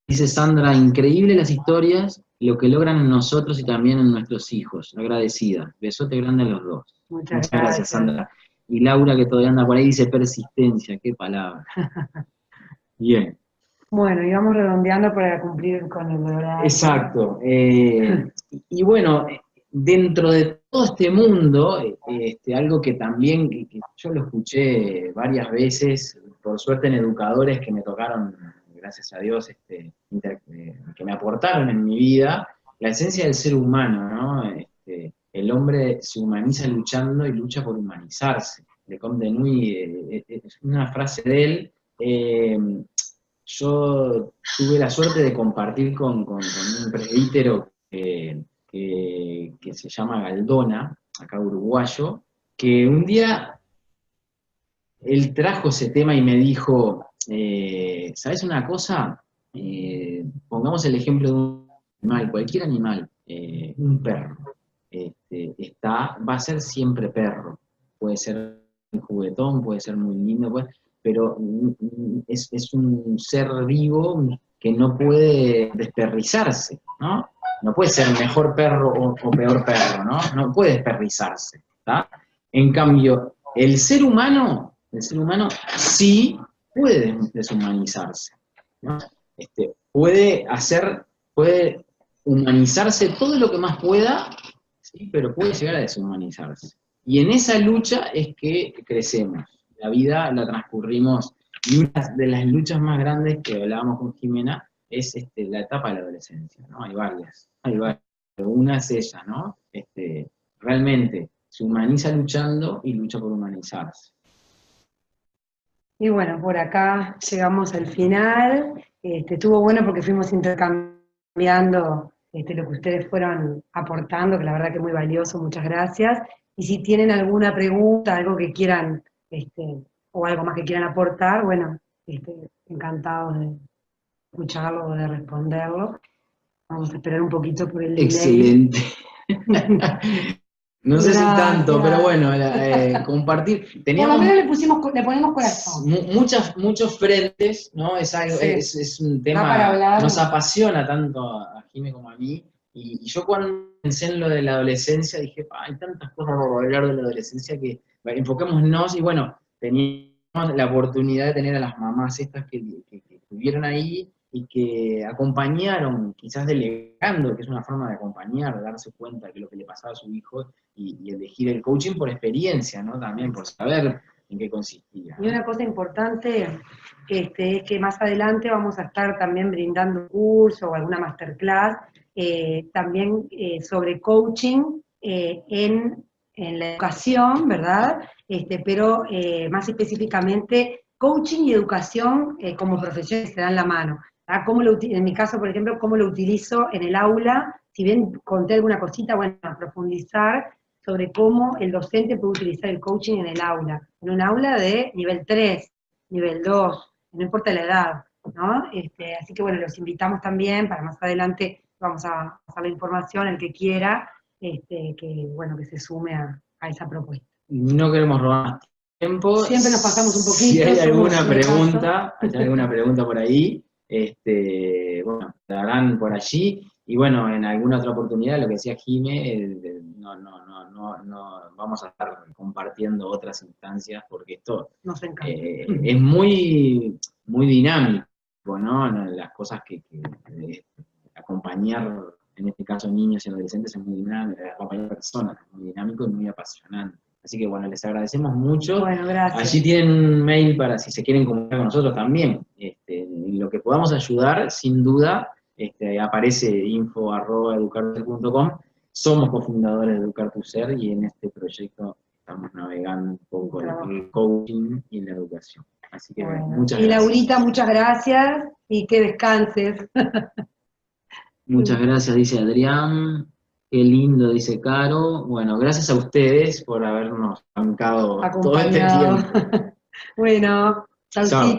Speaker 1: dice Sandra, increíble las historias, lo que logran en nosotros y también en nuestros hijos. Agradecida. Besote grande a los dos. Muchas gracias, Sandra. Y Laura, que todavía anda por ahí, dice persistencia. Qué palabra. Bien.
Speaker 2: Bueno, y vamos redondeando para cumplir con el horario.
Speaker 1: Exacto. Y bueno, dentro de todo este mundo, algo que también que yo lo escuché varias veces, por suerte en educadores que me tocaron, gracias a Dios, que me aportaron en mi vida, la esencia del ser humano, ¿no? El hombre se humaniza luchando y lucha por humanizarse. Le Comte Nui, es una frase de él. Yo tuve la suerte de compartir con un presbítero que se llama Galdona, acá uruguayo, que un día él trajo ese tema y me dijo, ¿sabes una cosa? Pongamos el ejemplo de un animal, cualquier animal, un perro. Va a ser siempre perro. Puede ser un juguetón, puede ser muy lindo, pero es un ser vivo que no puede desperrizarse, ¿no? No puede ser mejor perro o peor perro, ¿no? No puede desperrizarse, ¿tá? En cambio, el ser humano sí puede deshumanizarse, ¿no? Puede humanizarse todo lo que más pueda, ¿sí? Pero puede llegar a deshumanizarse. Y en esa lucha es que crecemos. La vida la transcurrimos, y una de las luchas más grandes que hablábamos con Jimena es la etapa de la adolescencia, ¿no? Hay varias, pero una es ella, ¿no? Realmente se humaniza luchando y lucha por humanizarse.
Speaker 2: Y bueno, por acá llegamos al final. Estuvo bueno porque fuimos intercambiando lo que ustedes fueron aportando, que la verdad que es muy valioso, muchas gracias. Y si tienen alguna pregunta, algo que quieran, o algo más que quieran aportar, bueno, encantados de escucharlo o de responderlo. Vamos a esperar un poquito por el delay.
Speaker 1: Excelente. No sé si tanto, pero bueno, compartir.
Speaker 2: Por lo menos le ponemos corazón.
Speaker 1: Muchos frentes, ¿no? Es un tema que nos apasiona tanto a Jimé como a mí, Y yo cuando pensé en lo de la adolescencia, dije, hay tantas cosas por hablar de la adolescencia que enfoquémonos, y bueno, teníamos la oportunidad de tener a las mamás estas que estuvieron ahí y que acompañaron, quizás delegando, que es una forma de acompañar, de darse cuenta de lo que le pasaba a su hijo y elegir el coaching por experiencia, ¿no? También por saber en qué consistía, ¿no?
Speaker 2: Y una cosa importante es que más adelante vamos a estar también brindando un curso o alguna masterclass también sobre coaching en la educación, ¿verdad? Pero más específicamente coaching y educación como profesión que se dan la mano. En mi caso, por ejemplo, cómo lo utilizo en el aula, si bien conté alguna cosita, bueno, profundizar sobre cómo el docente puede utilizar el coaching en el aula, en un aula de nivel 3, nivel 2, no importa la edad, ¿no? Así que bueno, los invitamos también, para más adelante vamos a pasar la información, el que quiera, que bueno, que se sume a esa propuesta.
Speaker 1: No queremos robar más tiempo.
Speaker 2: Siempre nos pasamos un poquito.
Speaker 1: Si hay alguna pregunta por ahí, bueno, la harán por allí. Y bueno, en alguna otra oportunidad, lo que decía Jime, no vamos a estar compartiendo otras instancias, porque esto
Speaker 2: nos encanta.
Speaker 1: Es muy, muy dinámico, ¿no? Las cosas que acompañar, en este caso niños y adolescentes, es muy dinámico, acompañar personas es muy dinámico y muy apasionante. Así que bueno, les agradecemos mucho.
Speaker 2: Bueno, gracias.
Speaker 1: Allí tienen un mail para si se quieren comunicar con nosotros también. En lo que podamos ayudar, sin duda, aparece info@educartuser.com. Somos cofundadores de Educar tu Ser y en este proyecto estamos navegando un poco el coaching y la educación. Así que bueno, muchas gracias.
Speaker 2: Y Laurita, muchas gracias y que descanses.
Speaker 1: Muchas gracias, dice Adrián. Qué lindo, dice Caro. Bueno, gracias a ustedes por habernos bancado todo este tiempo.
Speaker 2: Bueno, chaucito.